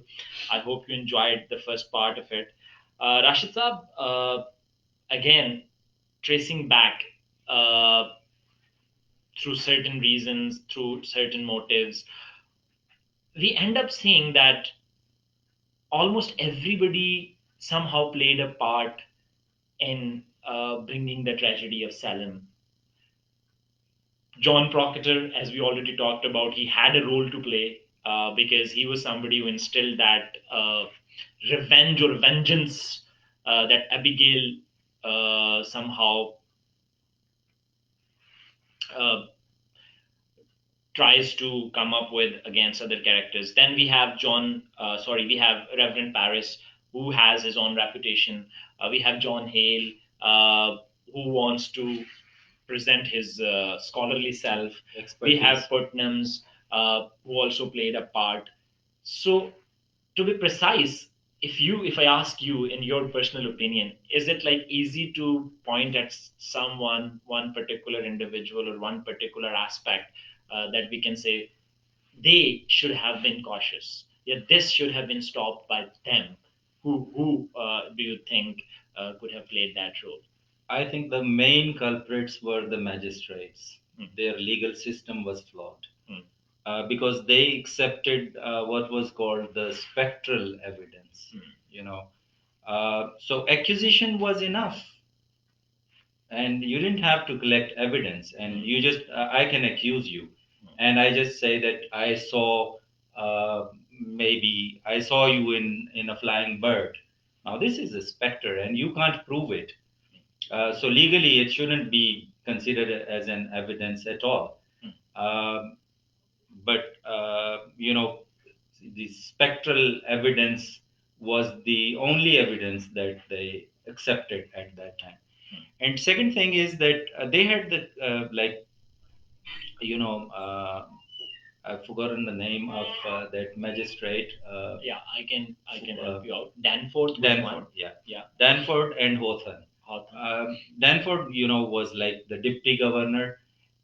I hope you enjoyed the first part of it. Rashid Saab, again, tracing back through certain reasons, through certain motives, we end up seeing that almost everybody somehow played a part in bringing the tragedy of Salem. John Proctor, as we already talked about, he had a role to play because he was somebody who instilled that revenge or vengeance that Abigail somehow uh, tries to come up with against other characters. Then we have Reverend Paris, who has his own reputation. We have John Hale, who wants to present his scholarly self. Expertise. We have Putnam's, who also played a part. So, to be precise, if I ask you in your personal opinion, is it like easy to point at someone, one particular individual or one particular aspect that we can say they should have been cautious, yet this should have been stopped by them? Who do you think could have played that role? I think the main culprits were the magistrates. Their legal system was flawed because they accepted what was called the spectral evidence. You know, so accusation was enough, and you didn't have to collect evidence. And you just, I can accuse you, and I just say that I saw, maybe I saw you in a flying bird. Now this is a specter, and you can't prove it. So legally, it shouldn't be considered as an evidence at all. Um, but the spectral evidence was the only evidence that they accepted at that time. And second thing is that they had the like you know I've forgotten the name of that magistrate. Yeah, I can help you out. Danforth was Danford, one. yeah, Yeah. Danford and Hawthorne. Hawthorne. Danford, was like the deputy governor,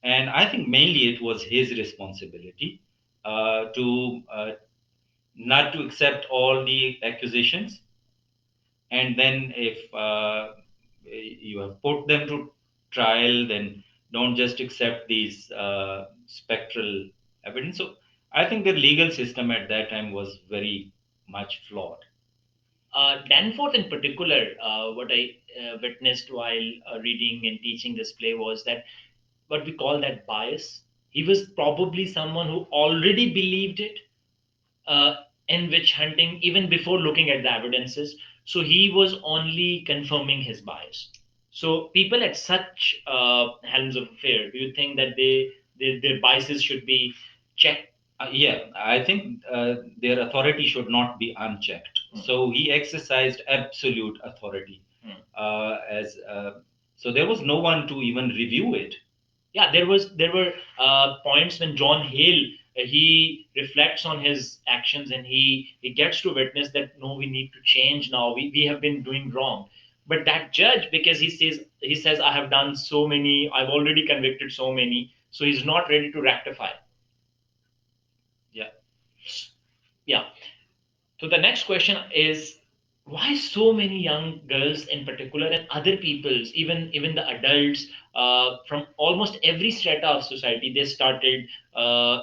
and I think mainly it was his responsibility to not to accept all the accusations, and then if you have put them to trial, then don't just accept these spectral evidence. So I think the legal system at that time was very much flawed. Danforth, in particular, what I witnessed while reading and teaching this play was that what we call that bias. He was probably someone who already believed it uh, in witch hunting even before looking at the evidences. So he was only confirming his bias. So people at such helms of affair, do you think that their biases should be checked? Yeah, I think their authority should not be unchecked. So he exercised absolute authority. As So there was no one to even review it. Yeah, there were points when John Hale he reflects on his actions, and he gets to witness that no, we need to change now. We have been doing wrong. But that judge, because he says I have done so many, I've already convicted so many, so he's not ready to rectify. Yeah. Yeah. So the next question is, why so many young girls in particular and other peoples, even the adults from almost every strata of society, they started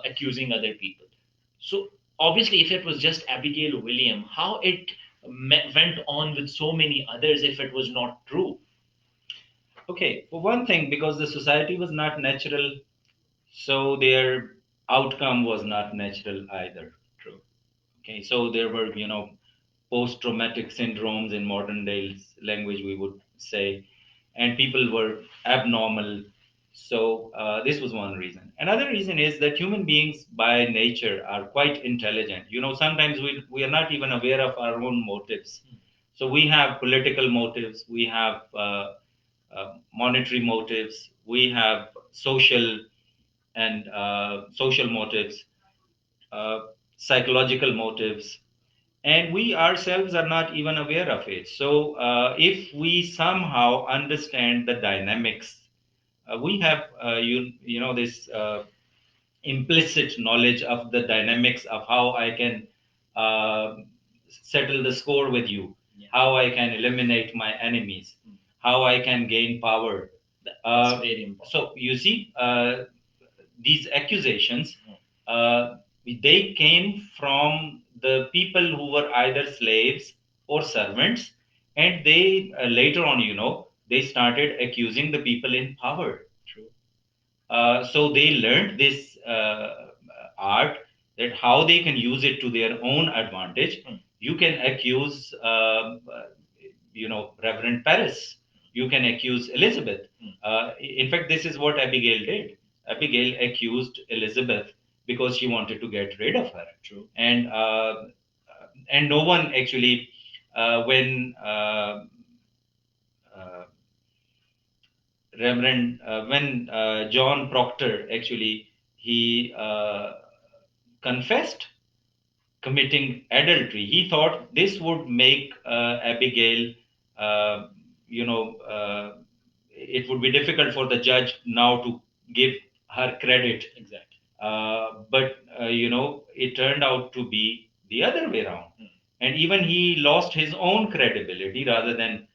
accusing other people. So obviously, if it was just Abigail William, how it went on with so many others if it was not true? Okay, for one thing, because the society was not natural, so their outcome was not natural either. True. Okay, so there were, post-traumatic syndromes in modern day language, we would say, and people were abnormal. So this was one reason. Another reason is that human beings by nature are quite intelligent. Sometimes we are not even aware of our own motives. So we have political motives, we have monetary motives, we have social motives, uh, psychological motives, and we ourselves are not even aware of it. So if we somehow understand the dynamics, we have this implicit knowledge of the dynamics of how I can uh, settle the score with you, how I can eliminate my enemies, how I can gain power. That's very important. So you see, these accusations, uh, they came from the people who were either slaves or servants, and they later on, they started accusing the people in power. True. So they learned this art, that how they can use it to their own advantage. You can accuse, Reverend Paris. You can accuse Elizabeth. In fact, this is what Abigail did. Abigail accused Elizabeth because she wanted to get rid of her. True. And no one actually, uh, when John Proctor actually he confessed committing adultery. He thought this would make Abigail, uh, you know, it would be difficult for the judge now to give her credit. Exactly. But it turned out to be the other way around, and even he lost his own credibility rather than.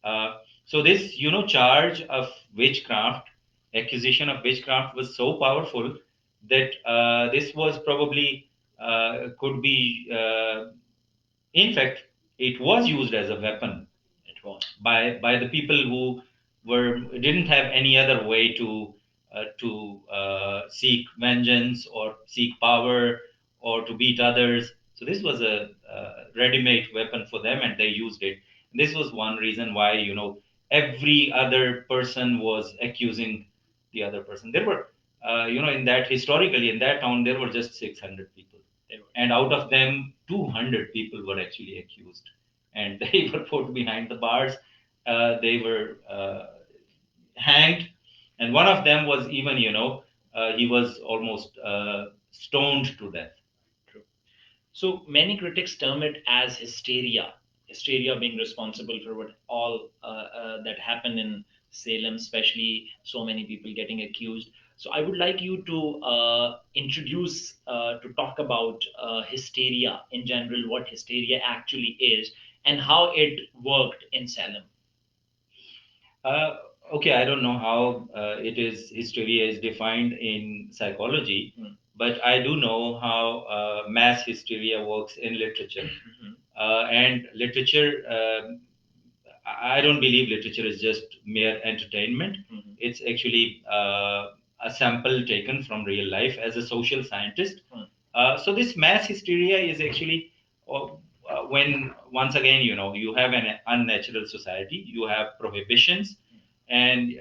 Uh, so this, charge of witchcraft, accusation of witchcraft was so powerful that this was probably could be, in fact, it was used as a weapon. It was. By the people who didn't have any other way to seek vengeance or seek power or to beat others. So this was a ready-made weapon for them, and they used it. This was one reason why every other person was accusing the other person. There were, in that historically in that town there were just 600 people, and out of them 200 people were actually accused, and they were put behind the bars. They were hanged, and one of them was even, he was almost stoned to death. True. So many critics term it as hysteria. Hysteria being responsible for what all that happened in Salem, especially so many people getting accused. So I would like you to introduce, to talk about hysteria in general, what hysteria actually is, and how it worked in Salem. Uh, okay, I don't know how hysteria is defined in psychology, but I do know how mass hysteria works in literature. And literature, I don't believe literature is just mere entertainment. It's actually a sample taken from real life as a social scientist. So this mass hysteria is actually uh, when once again, you have an unnatural society, you have prohibitions, and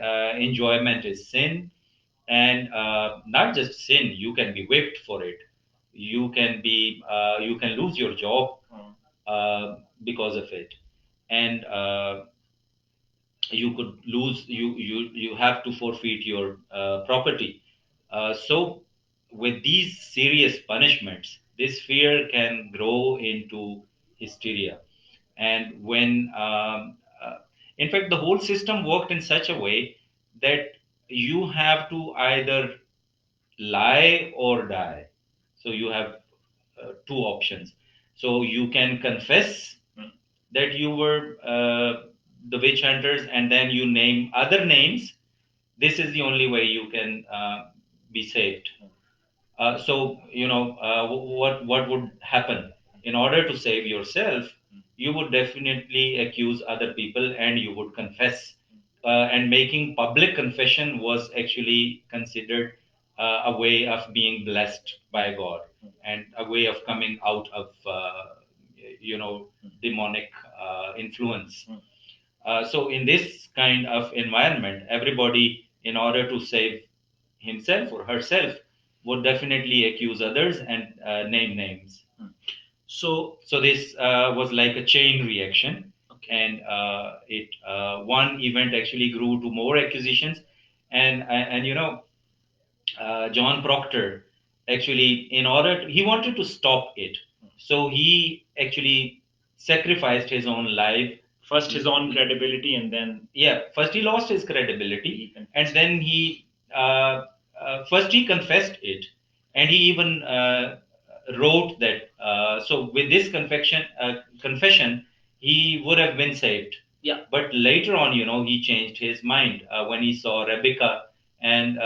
enjoyment is sin, and not just sin, you can be whipped for it. You can lose your job because of it, and you could lose you have to forfeit your property. So with these serious punishments, this fear can grow into hysteria. And when in fact the whole system worked in such a way that you have to either lie or die. So you have two options. So you can confess that you were the witch hunters, and then you name other names. This is the only way you can be saved. So what would happen in order to save yourself? You would definitely accuse other people, and you would confess. And making public confession was actually considered a way of being blessed by God, and a way of coming out of demonic influence. So in this kind of environment, everybody, in order to save himself or herself, would definitely accuse others and name names. So this was like a chain reaction, okay. And it one event actually grew to more accusations, and John Proctor actually, in order he wanted to stop it, so he actually sacrificed his own life. First his own credibility, and then Yeah, first he lost his credibility, and then he first he confessed it, and he even wrote that. So with this confession, he would have been saved. Yeah. But later on, he changed his mind when he saw Rebecca, and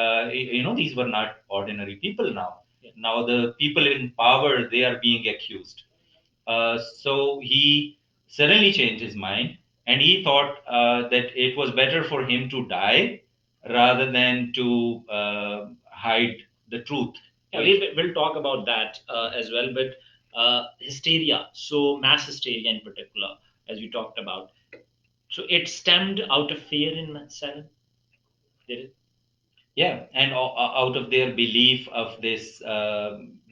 these were not ordinary people now. Yeah. Now the people in power, they are being accused. So he suddenly changed his mind, and he thought that it was better for him to die rather than to hide the truth. Yeah, we'll talk about that as well. But hysteria, so mass hysteria in particular, as we talked about, so it stemmed out of fear in Salem, did it? Yeah, and out of their belief of this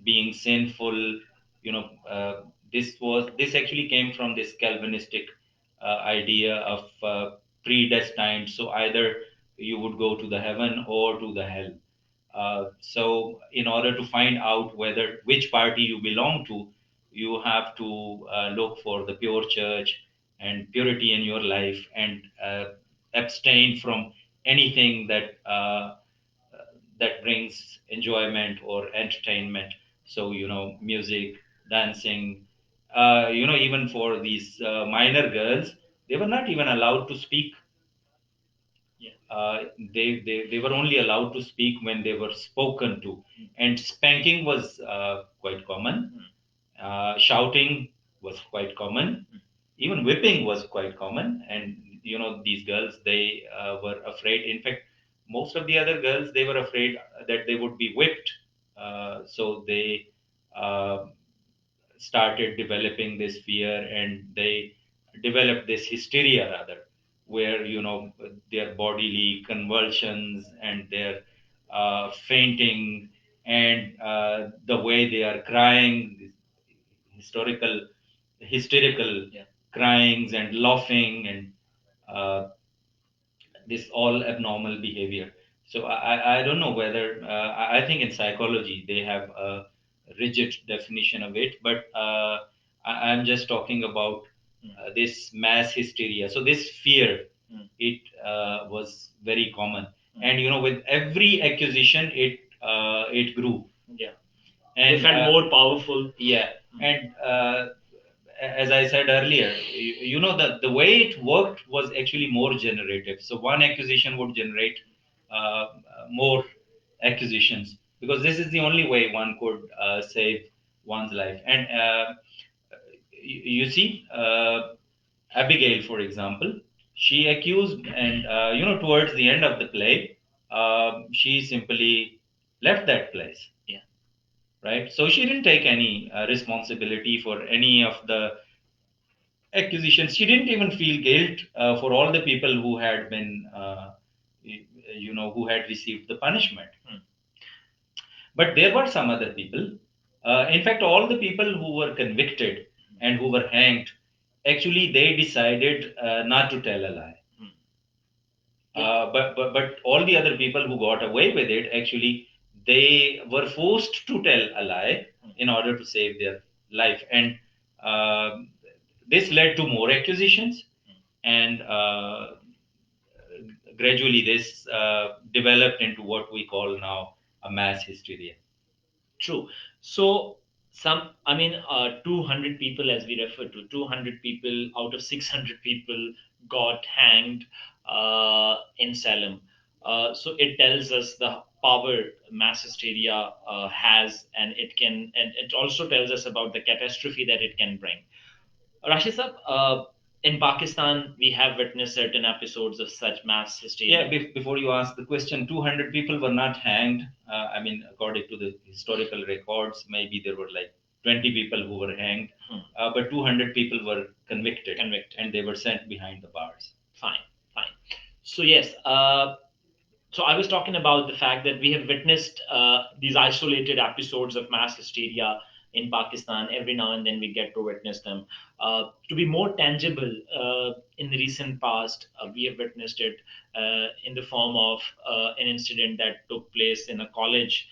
being sinful, this actually came from this Calvinistic idea of predestined. So either you would go to the heaven or to the hell. So in order to find out whether which party you belong to, you have to look for the pure church and purity in your life, and abstain from anything that brings enjoyment or entertainment. So, music, dancing, even for these minor girls, they were not even allowed to speak. Yeah. They were only allowed to speak when they were spoken to. And spanking was quite common. Shouting was quite common. Even whipping was quite common. And these girls, they were afraid. In fact, most of the other girls, they were afraid that they would be whipped. So they uh, started developing this fear, and they developed this hysteria rather, where their bodily convulsions and their fainting, and the way they are crying, historical hysterical, yeah, cryings and laughing, and uh, this all abnormal behavior. So I don't know whether I think in psychology they have a rigid definition of it, but I'm just talking about this mass hysteria. So this fear, it was very common, and with every accusation, it grew. Yeah. And They felt more powerful. yeah, and as I said earlier, the way it worked was actually more generative. So one accusation would generate more accusations, because this is the only way one could save one's life. And you see, Abigail, for example, she accused, and towards the end of the play, she simply left that place. Yeah. Right? So she didn't take any responsibility for any of the accusations. She didn't even feel guilt for all the people who had been, who had received the punishment. But there were some other people. In fact, all the people who were convicted and who were hanged, actually, they decided not to tell a lie. But all the other people who got away with it, actually, they were forced to tell a lie in order to save their life. And uh, this led to more accusations, and gradually this developed into what we call now a mass hysteria. True. So I mean, 200 people, as we refer to, 200 people out of 600 people got hanged in Salem. So it tells us the power mass hysteria has, and it also tells us about the catastrophe that it can bring. Rashid sir, in Pakistan, we have witnessed certain episodes of such mass hysteria. Yeah, before you ask the question, 200 people were not hanged. I mean, according to the historical records, maybe there were like 20 people who were hanged, but 200 people were convicted, and they were sent behind the bars. Fine, fine. So yes, so I was talking about the fact that we have witnessed these isolated episodes of mass hysteria in Pakistan. Every now and then we get to witness them. To be more tangible, in the recent past, we have witnessed it in the form of an incident that took place in a college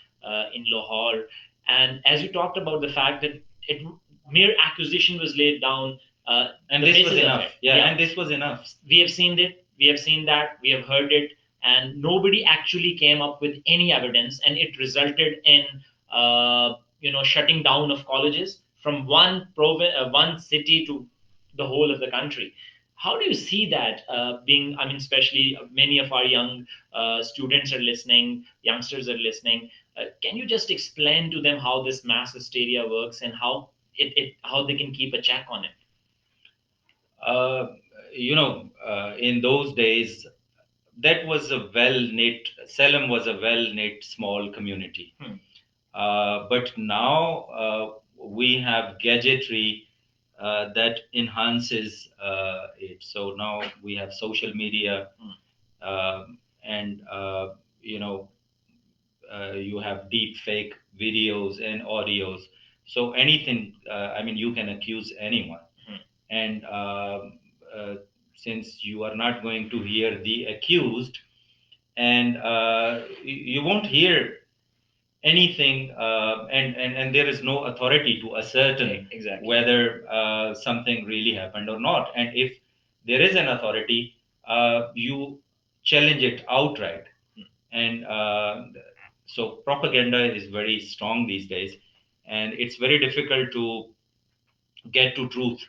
in Lahore. And as you talked about the fact that it mere accusation was laid down, and this was enough. Yeah, and this was enough. We have seen it. We have seen that. We have heard it, and nobody actually came up with any evidence, and it resulted in shutting down of colleges from one province, one city to the whole of the country. How do you see that being? I mean, especially many of our young students are listening, youngsters are listening. Can you just explain to them how this mass hysteria works and how they can keep a check on it? Uh, in those days, that was a well knit, Salem was a well knit small community. But now we have gadgetry that enhances it. So now we have social media, and you have deep fake videos and audios. So anything, I mean, you can accuse anyone. And since you are not going to hear the accused, and you won't hear anything, and there is no authority to ascertain Exactly. whether something really happened or not. And if there is an authority, you challenge it outright. And so propaganda is very strong these days, and it's very difficult to get to truth.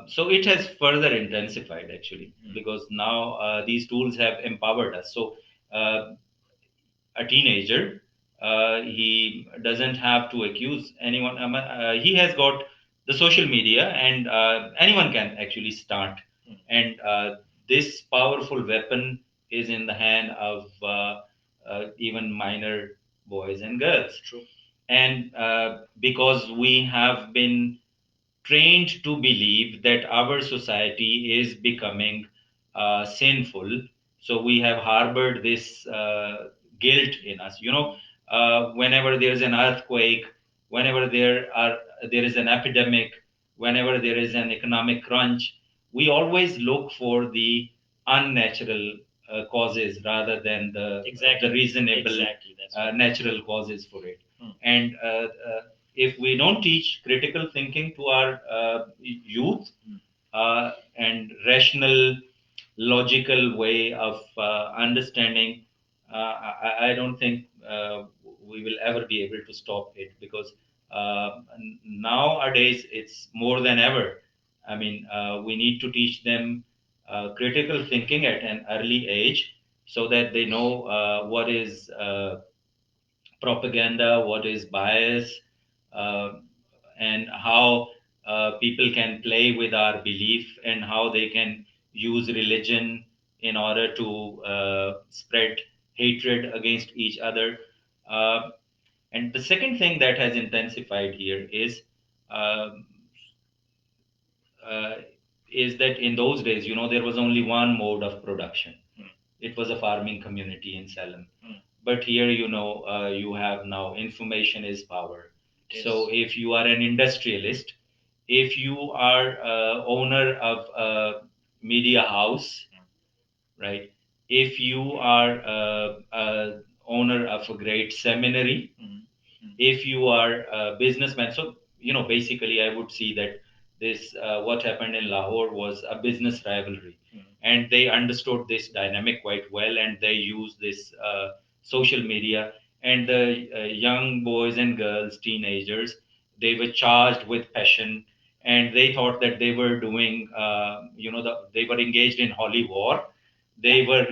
So it has further intensified actually, because now these tools have empowered us. So uh, a teenager, he doesn't have to accuse anyone. He has got the social media, and anyone can actually start. And this powerful weapon is in the hand of even minor boys and girls. True. And because we have been trained to believe that our society is becoming sinful. So we have harbored this guilt in us. Whenever there's an earthquake, whenever there is an epidemic, whenever there is an economic crunch, we always look for the unnatural causes rather than the reasonable natural causes for it. And if we don't teach critical thinking to our youth, and rational, logical way of understanding, I don't think we will ever be able to stop it, because nowadays it's more than ever. I mean, we need to teach them critical thinking at an early age, so that they know what is propaganda, what is bias, uh, and how people can play with our belief, and how they can use religion in order to spread hatred against each other. Uh, and the second thing that has intensified here uh, uh, is that in those days, there was only one mode of production. It was a farming community in Salem. But here, you have now information is power. So if you are an industrialist, if you are owner of a media house, right? If you are owner of a great seminary, if you are a businessman. So, basically, I would see that this what happened in Lahore was a business rivalry, and they understood this dynamic quite well, and they used this social media. And the young boys and girls, teenagers, they were charged with passion, and they thought that they were doing, they were engaged in holy war. They were,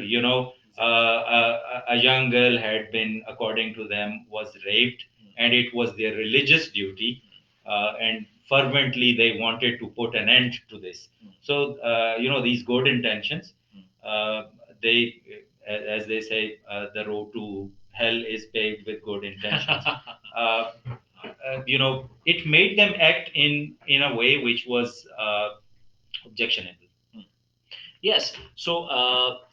a young girl had been, according to them, was raped, and it was their religious duty, and fervently they wanted to put an end to this. So, these good intentions, uh, they, as they say, the road to hell is paved with good intentions. It made them act in a way which was objectionable. Yes. So,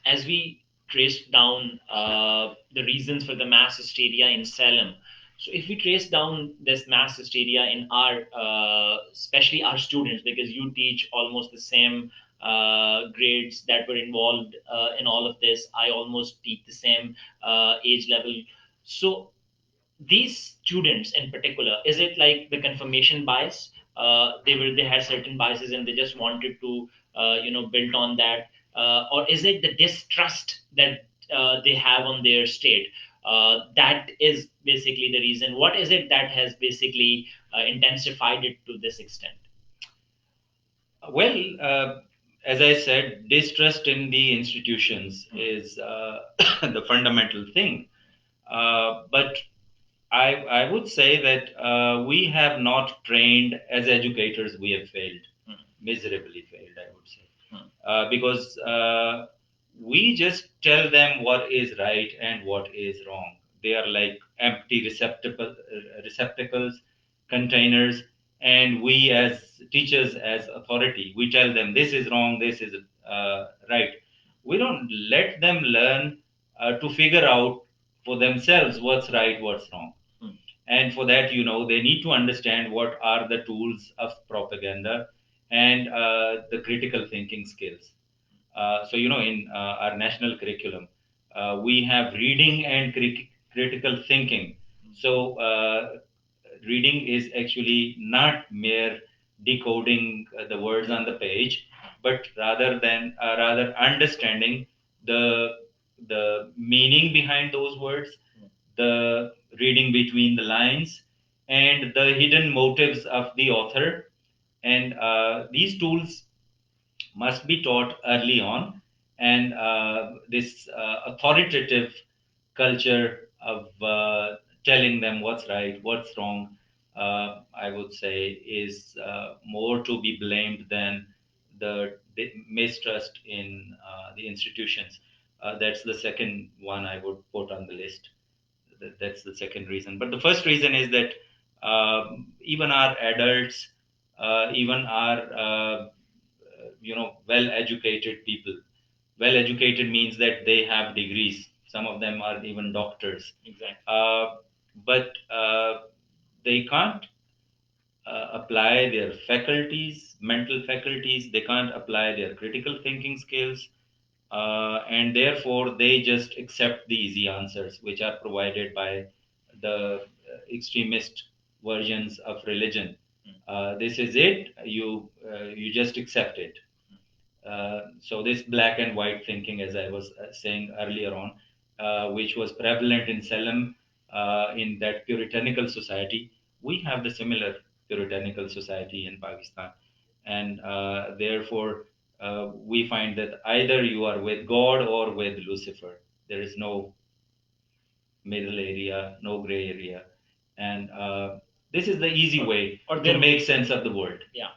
as we traced down the reasons for the mass hysteria in Salem, so if we trace down this mass hysteria in our, especially our students, because you teach almost the same grades that were involved in all of this, I almost teach the same age level. So, these students in particular, is it like the confirmation bias? They had certain biases and they just wanted to build on that, or is it the distrust that they have on their state? That is basically the reason. What is it that has basically intensified it to this extent? Well, as I said, distrust in the institutions is the fundamental thing. But I would say that we have not trained as educators, we have failed, miserably failed, I would say. Because we just tell them what is right and what is wrong. They are like empty receptacles, containers, and we as teachers, as authority, we tell them this is wrong, this is right. We don't let them learn to figure out for themselves what's right, what's wrong. And for that, they need to understand what are the tools of propaganda, and the critical thinking skills. So, in our national curriculum, we have reading and critical thinking. So reading is actually not mere decoding the words on the page, but rather understanding the the meaning behind those words, the reading between the lines, and the hidden motives of the author. And these tools must be taught early on. And this authoritative culture of telling them what's right, what's wrong, I would say, is more to be blamed than the mistrust in the institutions. That's the second one I would put on the list. That's the second reason. But the first reason is that even our adults, even our well educated people. Well educated means that they have degrees. Some of them are even doctors. Exactly. But they can't apply their faculties, mental faculties. They can't apply their critical thinking skills, and therefore they just accept the easy answers which are provided by the extremist versions of religion. This is it. You just accept it. So this black and white thinking, as I was saying earlier on, which was prevalent in Salem, in that puritanical society, we have the similar puritanical society in Pakistan, and therefore we find that either you are with God or with Lucifer. There is no middle area, no gray area, and this is the easy way to make sense of the world. Yeah.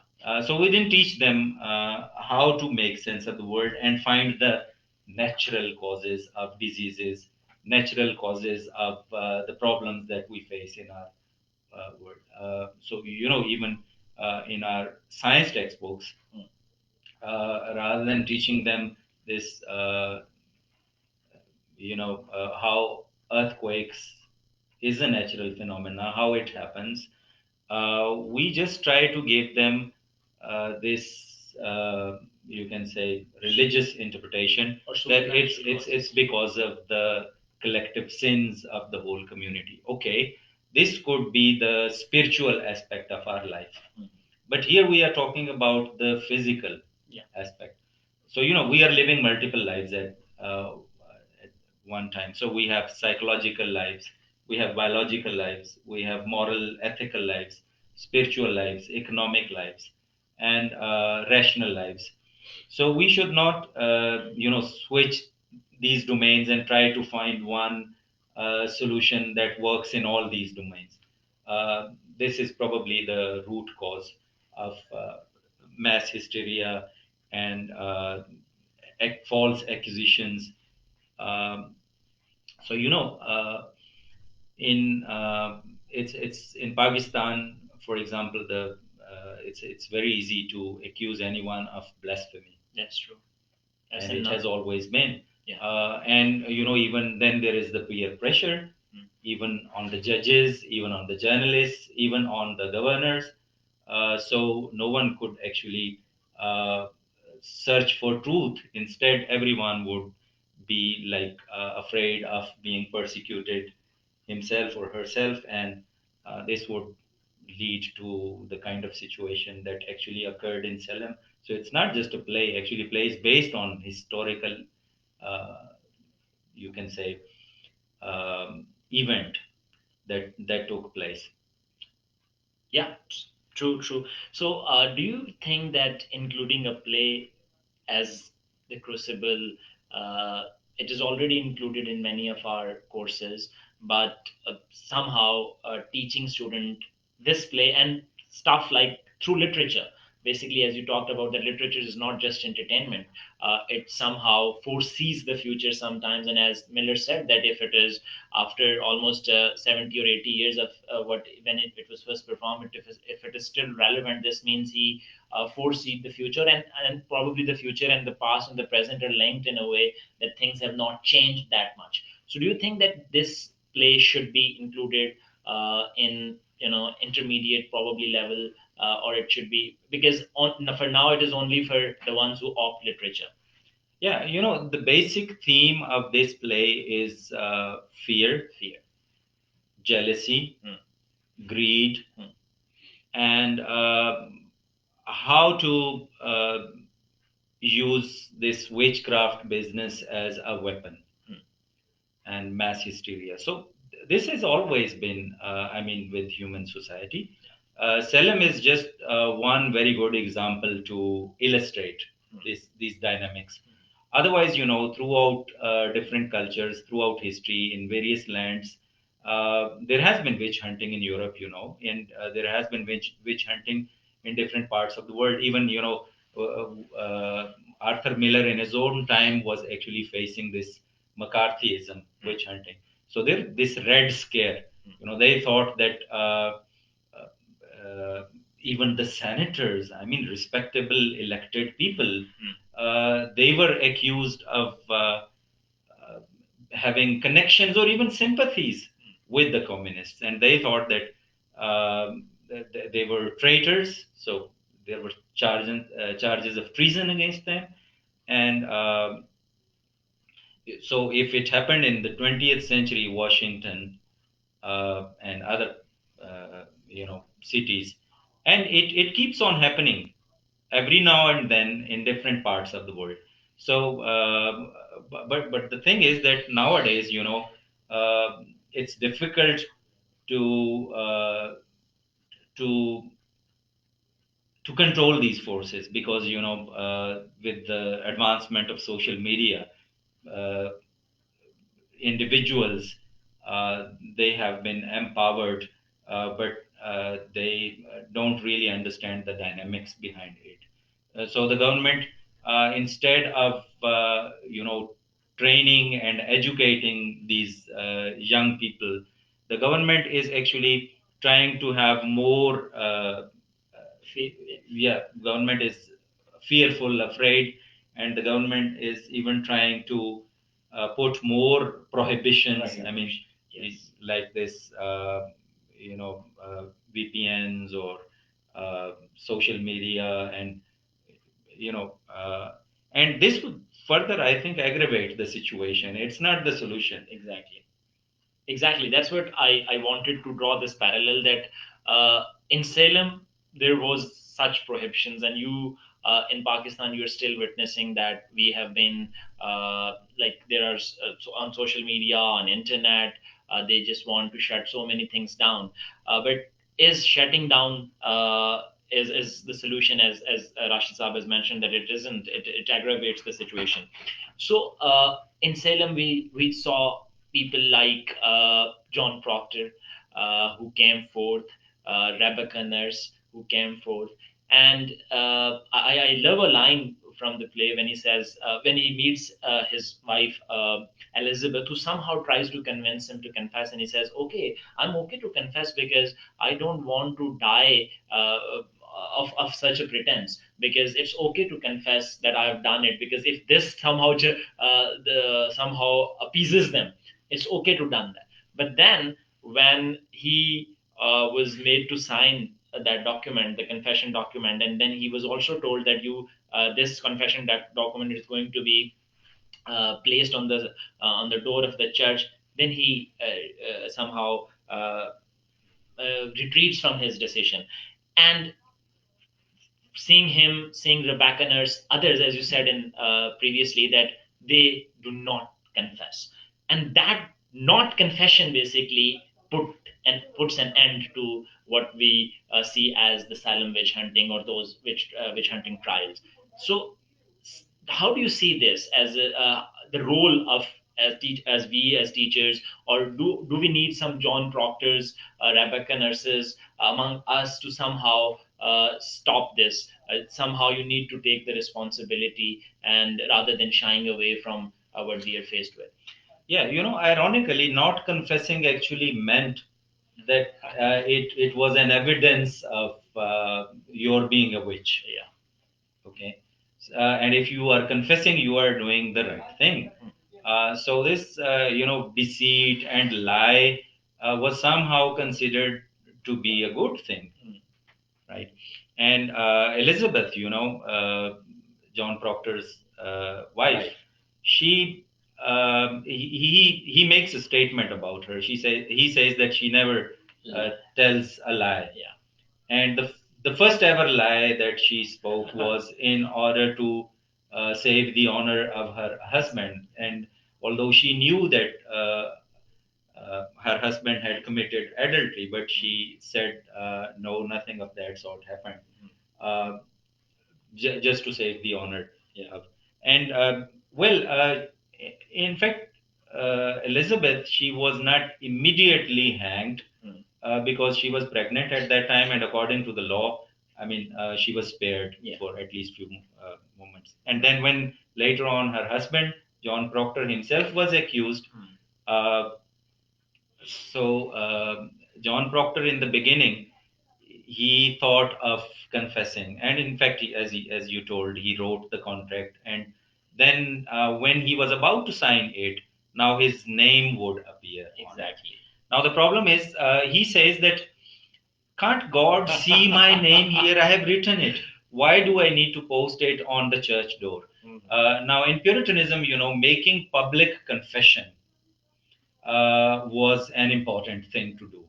So we didn't teach them how to make sense of the world and find the natural causes of diseases, natural causes of the problems that we face in our world. So even in our science textbooks, rather than teaching them this, how earthquakes is a natural phenomena, how it happens. We just try to give them this, you can say, religious interpretation Or that supernatural it's causes. because of the collective sins of the whole community. Okay, this could be the spiritual aspect of our life, but here we are talking about the physical, Yeah. aspect. So we are living multiple lives at one time. So we have psychological lives, we have biological lives, we have moral ethical lives, spiritual lives, economic lives, and rational lives. So we should not switch these domains and try to find one solution that works in all these domains. This is probably the root cause of mass hysteria and false accusations. Um, so in it's in Pakistan, for example, the it's very easy to accuse anyone of blasphemy. That's true. And it has always been. Yeah. And even then there is the peer pressure, even on the judges, even on the journalists, even on the governors. So no one could actually uh, search for truth. Instead, everyone would be like afraid of being persecuted himself or herself, and this would lead to the kind of situation that actually occurred in Salem. So it's not just a play; actually, play is based on historical, uh, you can say, event that took place. Yeah, true, true. So, do you think that including a play as the Crucible, uh, it is already included in many of our courses, but somehow teaching student this play and stuff like through literature. Basically, as you talked about, that literature is not just entertainment. It somehow foresees the future sometimes, and as Miller said, that if it is after almost 70 or 80 years of what when it was first performed, if it is still relevant, this means he foresee the future, and probably the future and the past and the present are linked in a way that things have not changed that much. So do you think that this play should be included in intermediate probably level, or it should be, because for now it is only for the ones who opt literature? Yeah, the basic theme of this play is fear. Fear. jealousy, Mm. greed, Mm. and how to use this witchcraft business as a weapon, Mm. and mass hysteria. So this has always been, I mean, with human society. Salem is just one very good example to illustrate Mm. these dynamics. Otherwise, throughout different cultures, throughout history, in various lands, there has been witch hunting in Europe, and there has been witch hunting in different parts of the world. Even, Arthur Miller in his own time was actually facing this McCarthyism, witch hunting. So there, this Red Scare, they thought that even the senators, I mean, respectable elected people, they were accused of having connections or even sympathies with the communists, and they thought that they were traitors. So there were charges of treason against them, and so if it happened in the 20th century Washington and other cities, and it keeps on happening every now and then in different parts of the world. So but the thing is that nowadays, it's difficult to to to control these forces, because with the advancement of social media, uh, individuals, they have been empowered, but they don't really understand the dynamics behind it. So the government, instead of training and educating these young people, the government is actually trying to have more. Yeah, government is fearful, afraid, and the government is even trying to put more prohibitions. I mean, Yes. like this, VPNs or social media, and you know, uh, and this would further, I think, aggravate the situation. It's not the solution. Exactly. Exactly. That's what I wanted to draw this parallel that in Salem, there was such prohibitions, and you in Pakistan, you're still witnessing that we have been like there are so on social media, on internet, they just want to shut so many things down. But is shutting down is the solution, as Rashid Saab has mentioned, that it isn't. It aggravates the situation. So in Salem, we saw people like John Proctor, who came forth, Rebecca Nurse, who came forth. And I love a line from the play when he says, when he meets his wife, Elizabeth, who somehow tries to convince him to confess. And he says, okay, I'm okay to confess because I don't want to die of such a pretense, because it's okay to confess that I have done it, because if this somehow appeases them, it's okay to done that. But then when he was made to sign that document, the confession document, and then he was also told that you this confession that document is going to be placed on the door of the church, then he somehow retreats from his decision. And seeing Rebecca Nurse, others, as you said in previously, that they do not confess, and that not confession basically puts an end to what we see as the Salem witch hunting, or those witch hunting trials. So, how do you see this as the role of as we as teachers, or do we need some John Proctors, Rebecca Nurses among us to somehow stop this? Somehow you need to take the responsibility, and rather than shying away from what we are faced with. Yeah, ironically, not confessing actually meant that it was an evidence of your being a witch. Yeah. Okay. And if you are confessing, you are doing the right thing. So this, deceit and lie was somehow considered to be a good thing, Mm. right? And Elizabeth, John Proctor's wife, Right. she he makes a statement about her. He says that she never tells a lie. Yeah. And the first ever lie that she spoke was in order to save the honor of her husband. And although she knew that her husband had committed adultery, but she said, no, nothing of that sort happened. Uh, just to save the honor. Yeah. And well, in fact, Elizabeth, she was not immediately hanged because she was pregnant at that time, and according to the law, I mean, she was spared for at least few moments. And then when later on her husband, John Proctor himself, was accused, uh, so John Proctor in the beginning, he thought of confessing, and in fact, as you told, he wrote the contract, and then when he was about to sign it, now his name would appear. Exactly. Now the problem is, he says that, can't God see my name here? I have written it. Why do I need to post it on the church door? Now in Puritanism, making public confession was an important thing to do.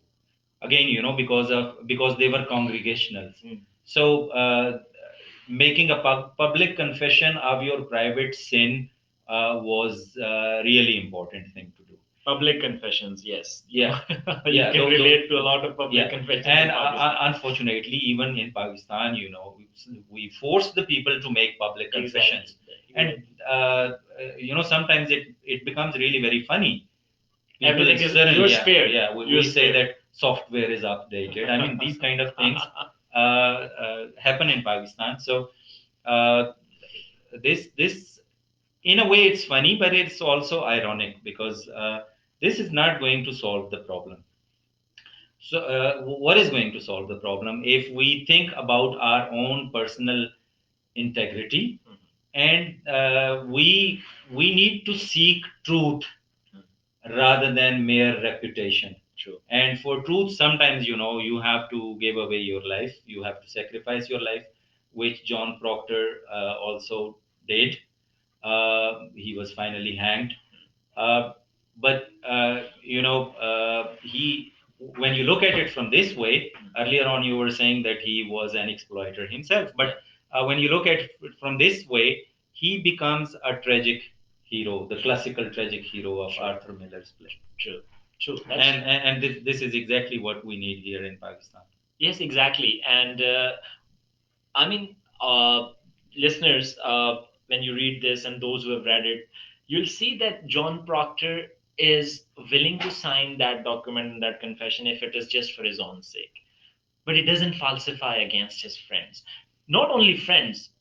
Again, because they were congregationals. So making a public confession of your private sin was a really important thing to do. Public confessions, yes. Yeah. You Yeah, can relate to a lot of public confessions and in Pakistan. unfortunately, even in Pakistan, we force the people to make public confessions. Exactly. And sometimes it becomes really very funny. Everything is Suddenly, you're spared. yeah, we You're say spared. that software is updated. I mean, these kind of things happen in Pakistan. So this in a way it's funny, but it's also ironic because this is not going to solve the problem. So what is going to solve the problem if we think about our own personal integrity, and we need to seek truth rather than mere reputation. True. And for truth, sometimes you have to give away your life, you have to sacrifice your life, which John Proctor also did. He was finally hanged. Uh, but he, when you look at it from this way, earlier on you were saying that he was an exploiter himself. But when you look at it from this way, he becomes a tragic hero, the classical tragic hero of Arthur Miller's play. True. True. And this is exactly what we need here in Pakistan. Yes, exactly. And I mean, listeners, when you read this and those who have read it, you'll see that John Proctor is willing to sign that document and that confession if it is just for his own sake. But he doesn't falsify against his friends. Not only friends,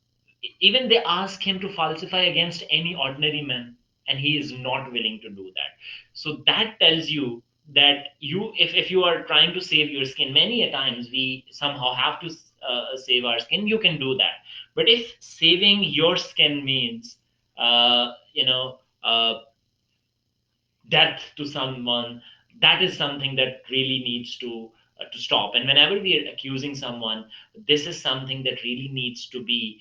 even they ask him to falsify against any ordinary man, and he is not willing to do that. So that tells you that if you are trying to save your skin, many a times we somehow have to save our skin. You can do that, but if saving your skin means death to someone, that is something that really needs to stop. And whenever we are accusing someone, this is something that really needs to be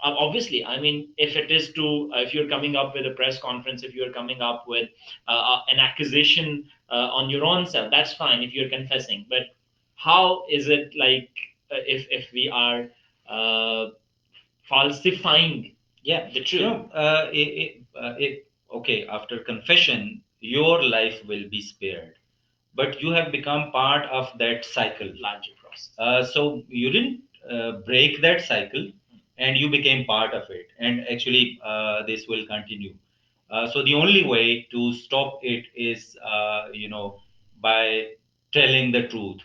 obviously, I mean, if it is to if you're coming up with a press conference, if you're coming up with an accusation on your own self, that's fine if you're confessing. But how is it like if we are uh, falsifying the truth? Okay, after confession, your life will be spared, but you have become part of that cycle. Larger process. So you didn't break that cycle, and you became part of it. And actually, this will continue. So the only way to stop it is, by telling the truth.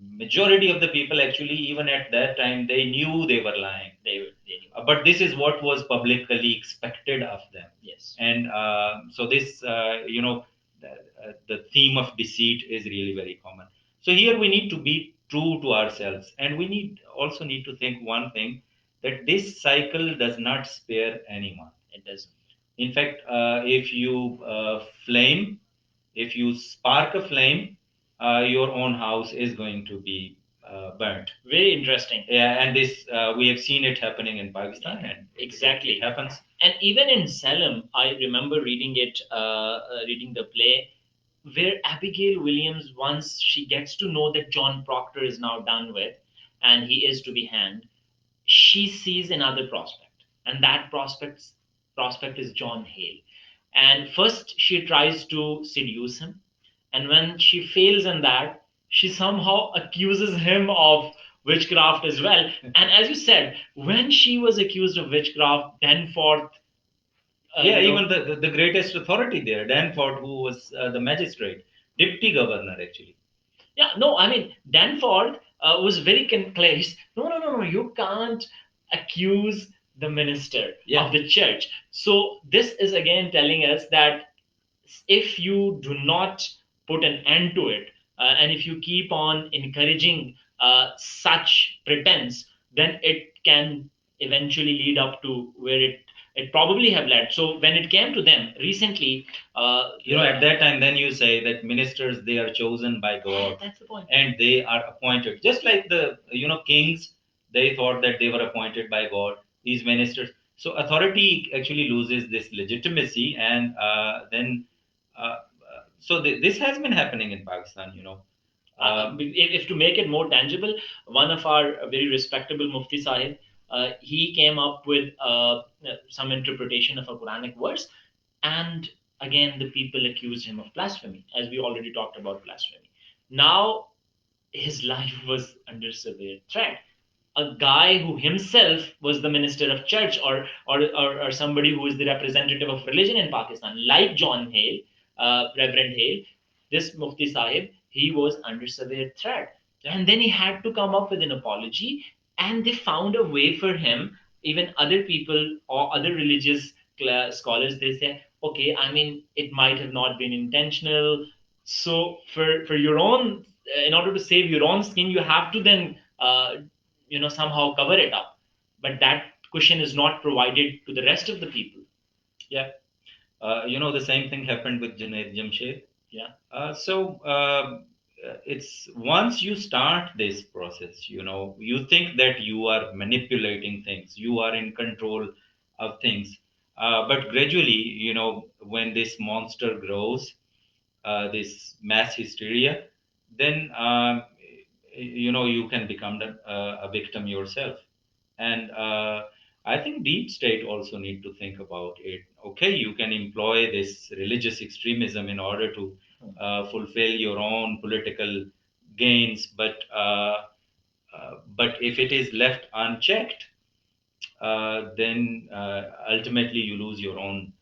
Majority of the people, actually, even at that time, they knew they were lying. They knew. But this is what was publicly expected of them. Yes. And so this, the theme of deceit is really very common. So here we need to be true to ourselves, and we also need to think one thing, that this cycle does not spare anyone. It doesn't. In fact, if you if you spark a flame, your own house is going to be burnt. Very interesting. Yeah, and this we have seen it happening in Pakistan, and exactly it happens. And even in Salem, I remember reading reading the play, where Abigail Williams, once she gets to know that John Proctor is now done with, and he is to be hanged, she sees another prospect, and that prospect is John Hale. And first she tries to seduce him, and when she fails in that, she somehow accuses him of witchcraft as well. And as you said, when she was accused of witchcraft, Danforth, Yeah, even the greatest authority there, Danforth, who was the magistrate, deputy governor actually. yeah, no, I mean, Danforth was very clear. No, no, no, no, you can't accuse the minister Yeah. of the church. So this is again telling us that if you do not put an end to it, and if you keep on encouraging such pretense, then it can eventually lead up to where it probably have led. So when it came to them recently, At that time, then you say that ministers, they are chosen by God. that's the point. And they are appointed, just like the kings, they thought that they were appointed by God, these ministers. So authority actually loses this legitimacy, and then this has been happening in Pakistan, If to make it more tangible, one of our very respectable Mufti Sahib, he came up with some interpretation of a Quranic verse, and again the people accused him of blasphemy, as we already talked about blasphemy. Now his life was under severe threat. A guy who himself was the minister of church, or somebody who is the representative of religion in Pakistan, like John Hale, Reverend Hale, this Mufti Sahib, he was under severe threat. And then he had to come up with an apology, and they found a way for him. Even other people or other religious scholars, they say, okay, I mean, it might have not been intentional. So for your own, in order to save your own skin, you have to then somehow cover it up. But that cushion is not provided to the rest of the people. Yeah. The same thing happened with Junaid Jamshed. Yeah. It's once you start this process, you think that you are manipulating things, you are in control of things. But gradually, when this monster grows, this mass hysteria, then you can become a victim yourself. And I think deep state also need to think about it. Okay, you can employ this religious extremism in order to fulfill your own political gains, but if it is left unchecked, then ultimately you lose your own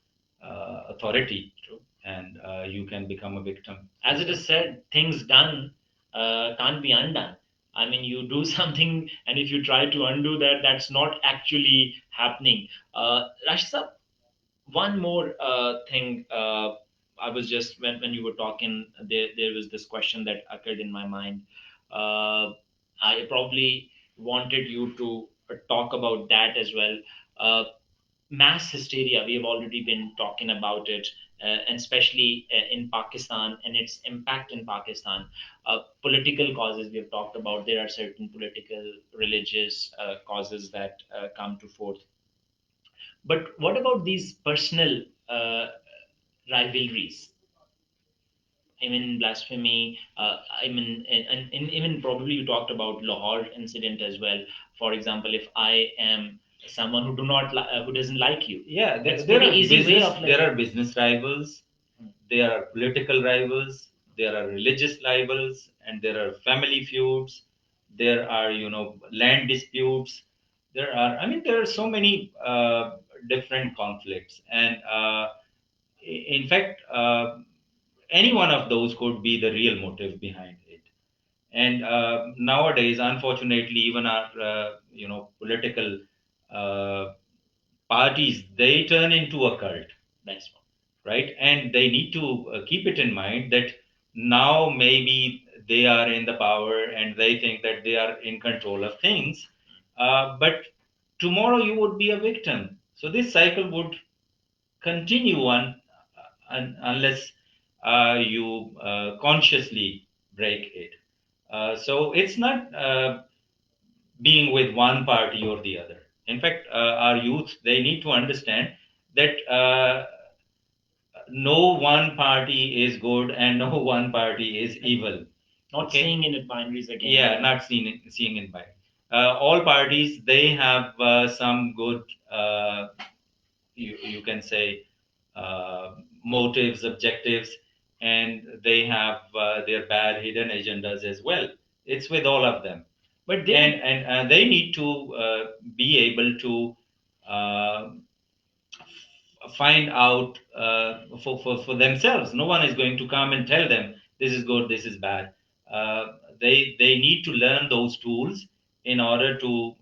authority. True. And you can become a victim. As it is said, things done can't be undone. I mean, you do something, and if you try to undo that, that's not actually happening. Rashid, one more thing. I was just when you were talking, there was this question that occurred in my mind. Uh, I probably wanted you to talk about that as well. Uh, Mass hysteria, we have already been talking about it, and especially in Pakistan and its impact in Pakistan. Political causes we have talked about. There are certain political, religious causes that come to forth. But what about these personal rivalries? I mean, blasphemy. I mean, and even probably you talked about Lahore incident as well. For example, if I am someone who who doesn't like you, Yeah, it's pretty easy way of there are business rivals, there are political rivals, there are religious rivals, and there are family feuds, there are land disputes, there are so many different conflicts, and in fact, any one of those could be the real motive behind it. And nowadays, unfortunately, even our political uh, parties, they turn into a cult. That's Right? And they need to keep it in mind that now maybe they are in the power and they think that they are in control of things, but tomorrow you would be a victim. So this cycle would continue unless you consciously break it. So it's not being with one party or the other. In fact, our youth, they need to understand that no one party is good and no one party is evil. Not Okay? seeing in it binaries again. Yeah, not seeing in binary. All parties, they have some good, you can say, motives, objectives, and they have their bad hidden agendas as well. It's with all of them. But they And they need to be able to uh, find out for themselves. No one is going to come and tell them this is good, this is bad. They need to learn those tools in order to,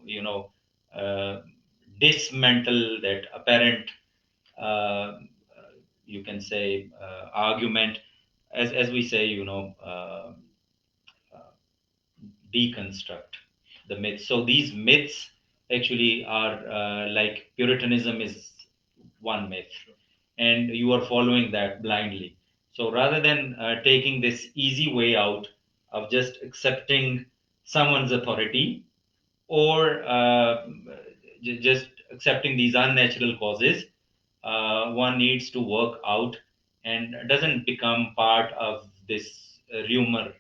uh, dismantle that apparent, you can say, argument, as we say, deconstruct the myths. So these myths actually are, like Puritanism is one myth, and you are following that blindly. So rather than taking this easy way out of just accepting someone's authority, or just accepting these unnatural causes, one needs to work out and doesn't become part of this rumor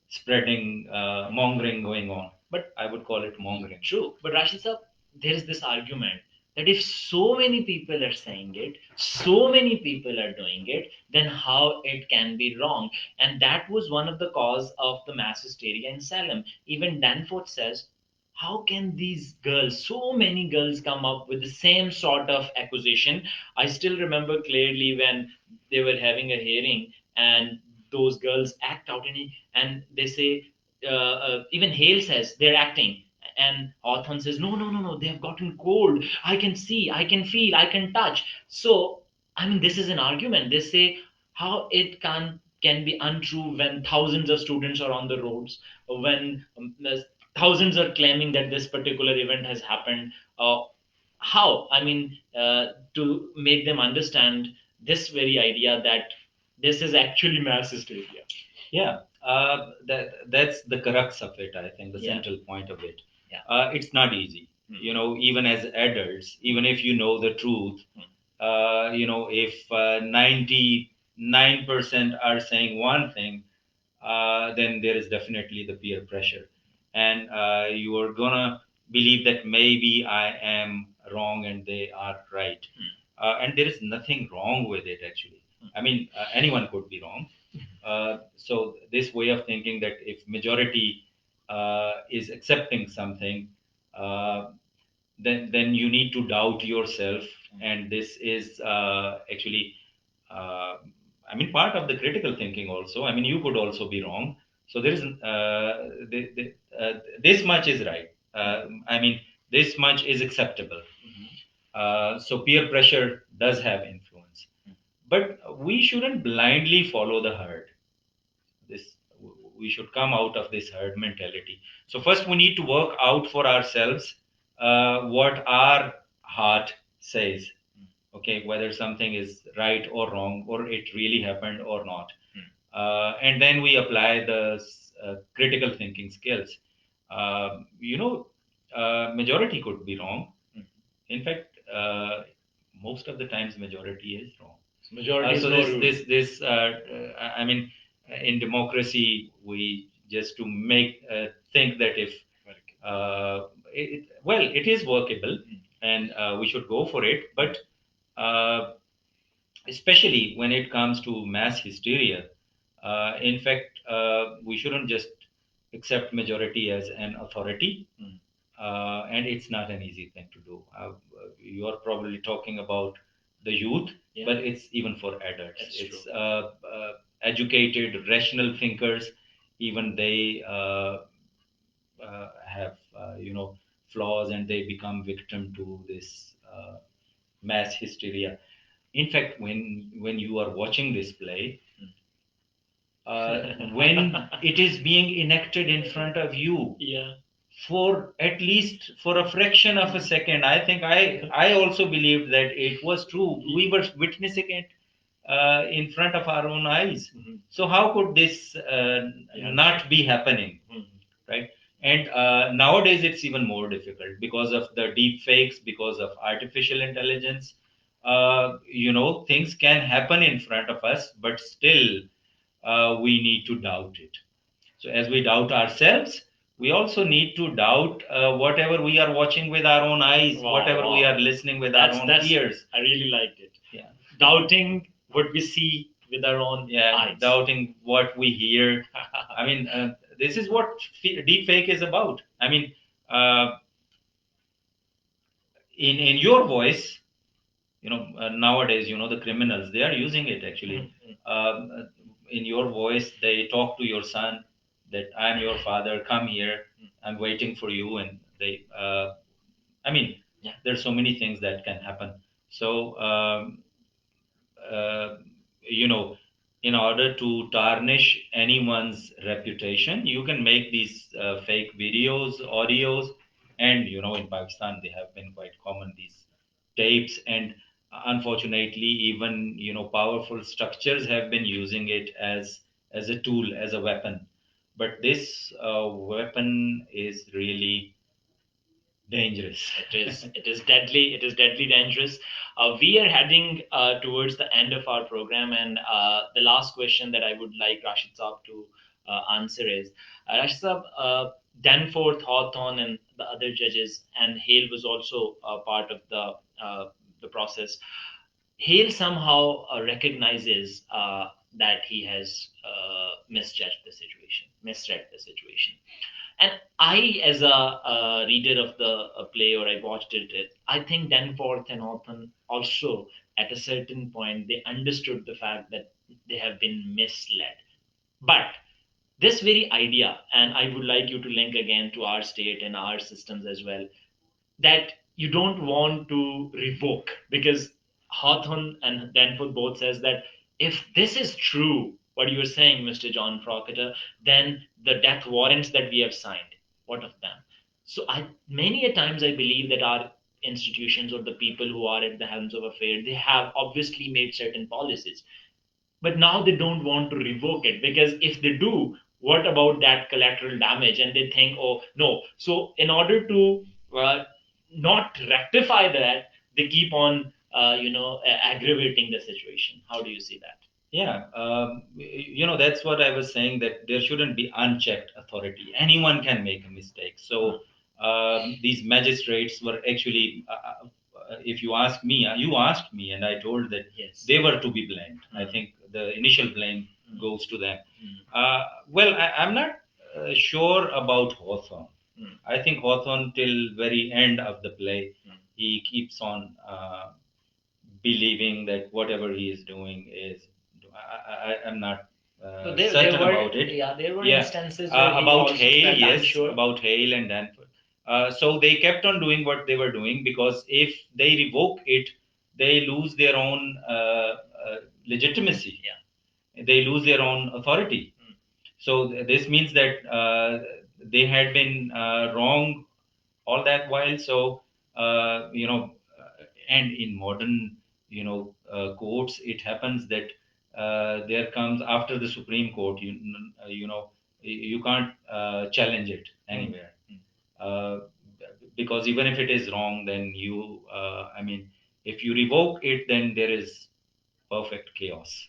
spreading, mongering going on. But I would call it mongering. True. But Rashid sir, there is this argument that if so many people are saying it, so many people are doing it, then how it can be wrong? And that was one of the cause of the mass hysteria in Salem. Even Danforth says, how can these girls, so many girls, come up with the same sort of accusation? I still remember clearly when they were having a hearing and those girls act out and they say, even Hale says they're acting, and Hawthorne says, no, no, no, no, they have gotten cold. I can see, I can feel, I can touch. So, I mean, this is an argument. They say how it can be untrue when thousands of students are on the roads, when thousands are claiming that this particular event has happened. How? I mean, to make them understand this very idea that this is actually mass hysteria. Yeah, that's the crux of it. I think the Yeah. central point of it. Yeah. It's not easy. Even as adults, even if you know the truth, if 99% are saying one thing, then there is definitely the peer pressure, and you are gonna believe that maybe I am wrong and they are right, and there is nothing wrong with it actually. I mean, anyone could be wrong. So this way of thinking that if majority is accepting something, uh, then you need to doubt yourself, and this is actually, uh, I mean, part of the critical thinking also. I mean, you could also be wrong. So there is, this much is right. I mean, this much is acceptable. So peer pressure does have influence, but we shouldn't blindly follow the herd. This, we should come out of this herd mentality. So first we need to work out for ourselves what our heart says. Okay, whether something is right or wrong, or it really happened or not. And then we apply the critical thinking skills. You know, majority could be wrong. In fact, most of the times majority is wrong. Majority is So no this rule. this I mean, in democracy, we just to make think that if well, it is workable, and we should go for it. But uh, especially when it comes to mass hysteria, in fact, we shouldn't just accept majority as an authority, and it's not an easy thing to do. You are probably talking about the youth, Yeah. but it's even for adults. That's It's true. educated, rational thinkers. Even they have, flaws, and they become victim to this mass hysteria. In fact, when you are watching this play, when it is being enacted in front of you, Yeah. for at least for a fraction of a second, I think I also believed that it was true. We were witnessing it in front of our own eyes. So how could this Yeah. not be happening? Right? And nowadays it's even more difficult because of the deep fakes, because of artificial intelligence. things can happen in front of us, but still we need to doubt it. So as we doubt ourselves, we also need to doubt whatever we are watching with our own eyes, Wow, whatever we wow. are listening with our own That's ears. I really liked it. Yeah. Doubting what we see with our own Yeah, eyes. doubting what we hear. I mean, this is what deep fake is about. I mean, uh, in your voice, nowadays, the criminals, they are using it actually. In your voice, they talk to your son that I'm your father, come here, I'm waiting for you. And they I mean, Yeah. there's so many things that can happen. So uh, you know in order to tarnish anyone's reputation, you can make these fake videos, audios. And in Pakistan, they have been quite common, these tapes. And unfortunately, even powerful structures have been using it as a tool, as a weapon. But this weapon is really dangerous. It is deadly. It is deadly dangerous. We are heading towards the end of our program, and the last question that I would like Rashid Saab to answer is, Rashid Saab, Danforth, Hawthorne, and the other judges, and Hale was also part of the process. Hale somehow recognizes that he has misjudged the situation, misread the situation. And I, as a reader of the play, or I watched it, I think Danforth and Hawthorne also, at a certain point, they understood the fact that they have been misled. But this very idea, and I would like you to link again to our state and our systems as well, that you don't want to revoke, because Hawthorne and Danforth both says that if this is true, what you are saying, Mr. John Proctor, then the death warrants that we have signed, what of them? So I many a times I believe that our institutions or the people who are at the helms of affairs, they have obviously made certain policies, but now they don't want to revoke it, because if they do, what about that collateral damage? And they think, oh no. So in order to uh, not rectify that, they keep on aggravating the situation. How do you see that? Yeah, that's what I was saying, that there shouldn't be unchecked authority. Anyone can make a mistake. So these magistrates were actually, if you ask me, you asked me, and I told that Yes. they were to be blamed. I think the initial blame goes to them. Well, I'm not sure about Hawthorne. I think Hawthorne, till very end of the play, he keeps on believing that whatever he is doing is. I'm not So certain about it. yeah, there were Yeah, instances where he about also Hale, felt yes, unsure. about Hale and Danford. So they kept on doing what they were doing, because if they revoke it, they lose their own legitimacy. Yeah, they lose their own authority. So this means that they had been wrong all that while. So and in modern courts, it happens that there comes, after the Supreme Court, you can't challenge it anywhere. uh, because even if it is wrong, then I mean, if you revoke it, then there is perfect chaos.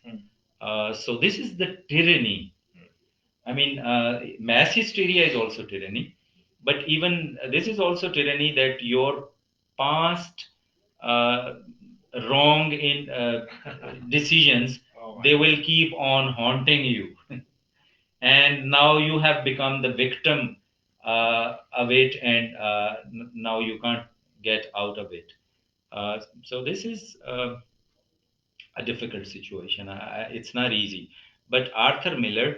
So this is the tyranny. I mean, mass hysteria is also tyranny, but even this is also tyranny, that your past uh, wrong in decisions, they will keep on haunting you. And now you have become the victim of it, and now you can't get out of it. So this is a difficult situation. It's not easy. But Arthur Miller,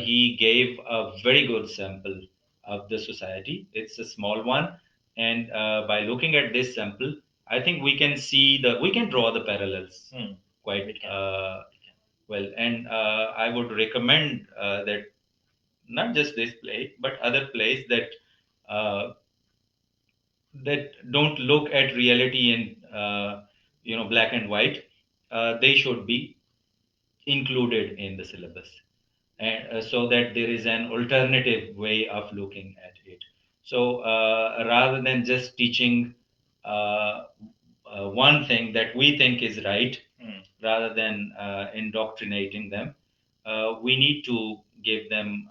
he gave a very good sample of the society. It's a small one, and by looking at this sample, I think we can draw the parallels quite well. And I would recommend that not just this play, but other plays uh, that don't look at reality in black and white. They should be included in the syllabus, and so that there is an alternative way of looking at it. So rather than just teaching uh, one thing that we think is right, rather than indoctrinating them. We need to give them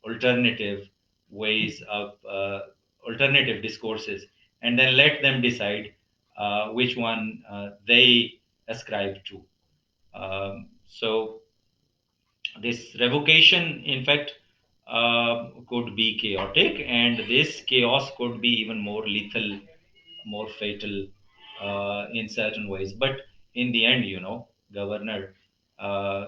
alternative ways of alternative discourses, and then let them decide which one they ascribe to. So this revocation, in fact, could be chaotic, and this chaos could be even more lethal, more fatal in certain ways. But in the end, governor uh,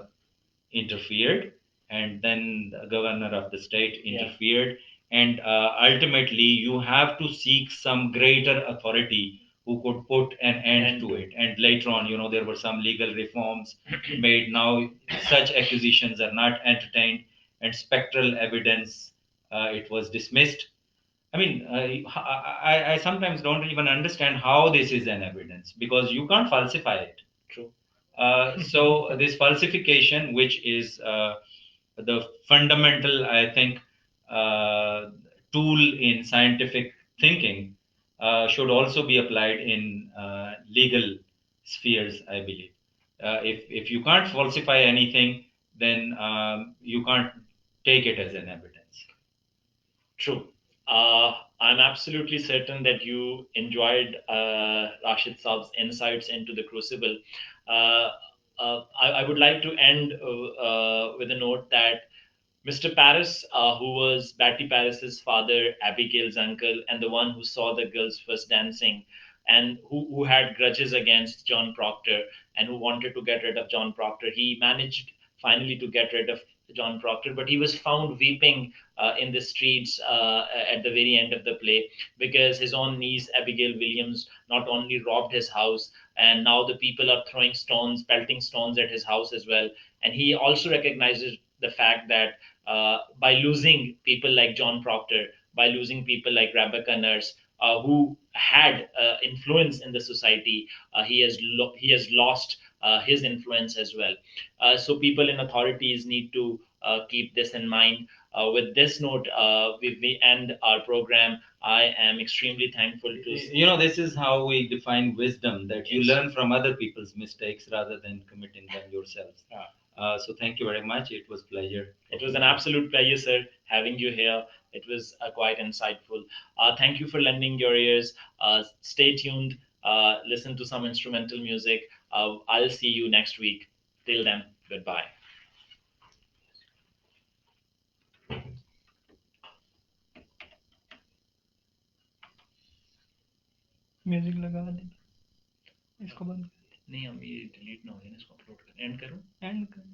interfered, and then the governor of the state interfered, and ultimately you have to seek some greater authority who could put an end to it. And later on, there were some legal reforms made. Now such accusations are not entertained, and spectral evidence, it was dismissed. I mean, I sometimes don't even understand how this is an evidence, because you can't falsify it. True. So this falsification, which is the fundamental, I think, tool in scientific thinking, should also be applied in legal spheres, I believe. If you can't falsify anything, then you can't take it as an evidence. True. I'm absolutely certain that you enjoyed Rashid Saab's insights into the Crucible. I would like to end with a note that Mr. Paris, who was Batty Paris's father, Abigail's uncle, and the one who saw the girls first dancing, and who had grudges against John Proctor and who wanted to get rid of John Proctor, he managed finally to get rid of John Proctor, but he was found weeping in the streets at the very end of the play, because his own niece, Abigail Williams, not only robbed his house, and now the people are throwing stones, pelting stones at his house as well. And he also recognizes the fact that by losing people like John Proctor, by losing people like Rebecca Nurse, who had influence in the society, he has lost his influence as well. So people in authorities need to keep this in mind. With this note, we end our program. I am extremely thankful to. This is how we define wisdom, that you learn from other people's mistakes rather than committing them yourselves. So thank you very much. It was pleasure. It was an absolute pleasure, sir, having you here. It was quite insightful. Thank you for lending your ears. Stay tuned. Listen to some instrumental music. I'll see you next week. Till then, goodbye. Music लगा दे इसको बंद नहीं हम ये delete ना हो जाए इसको अपलोड कर एंड करूं एंड कर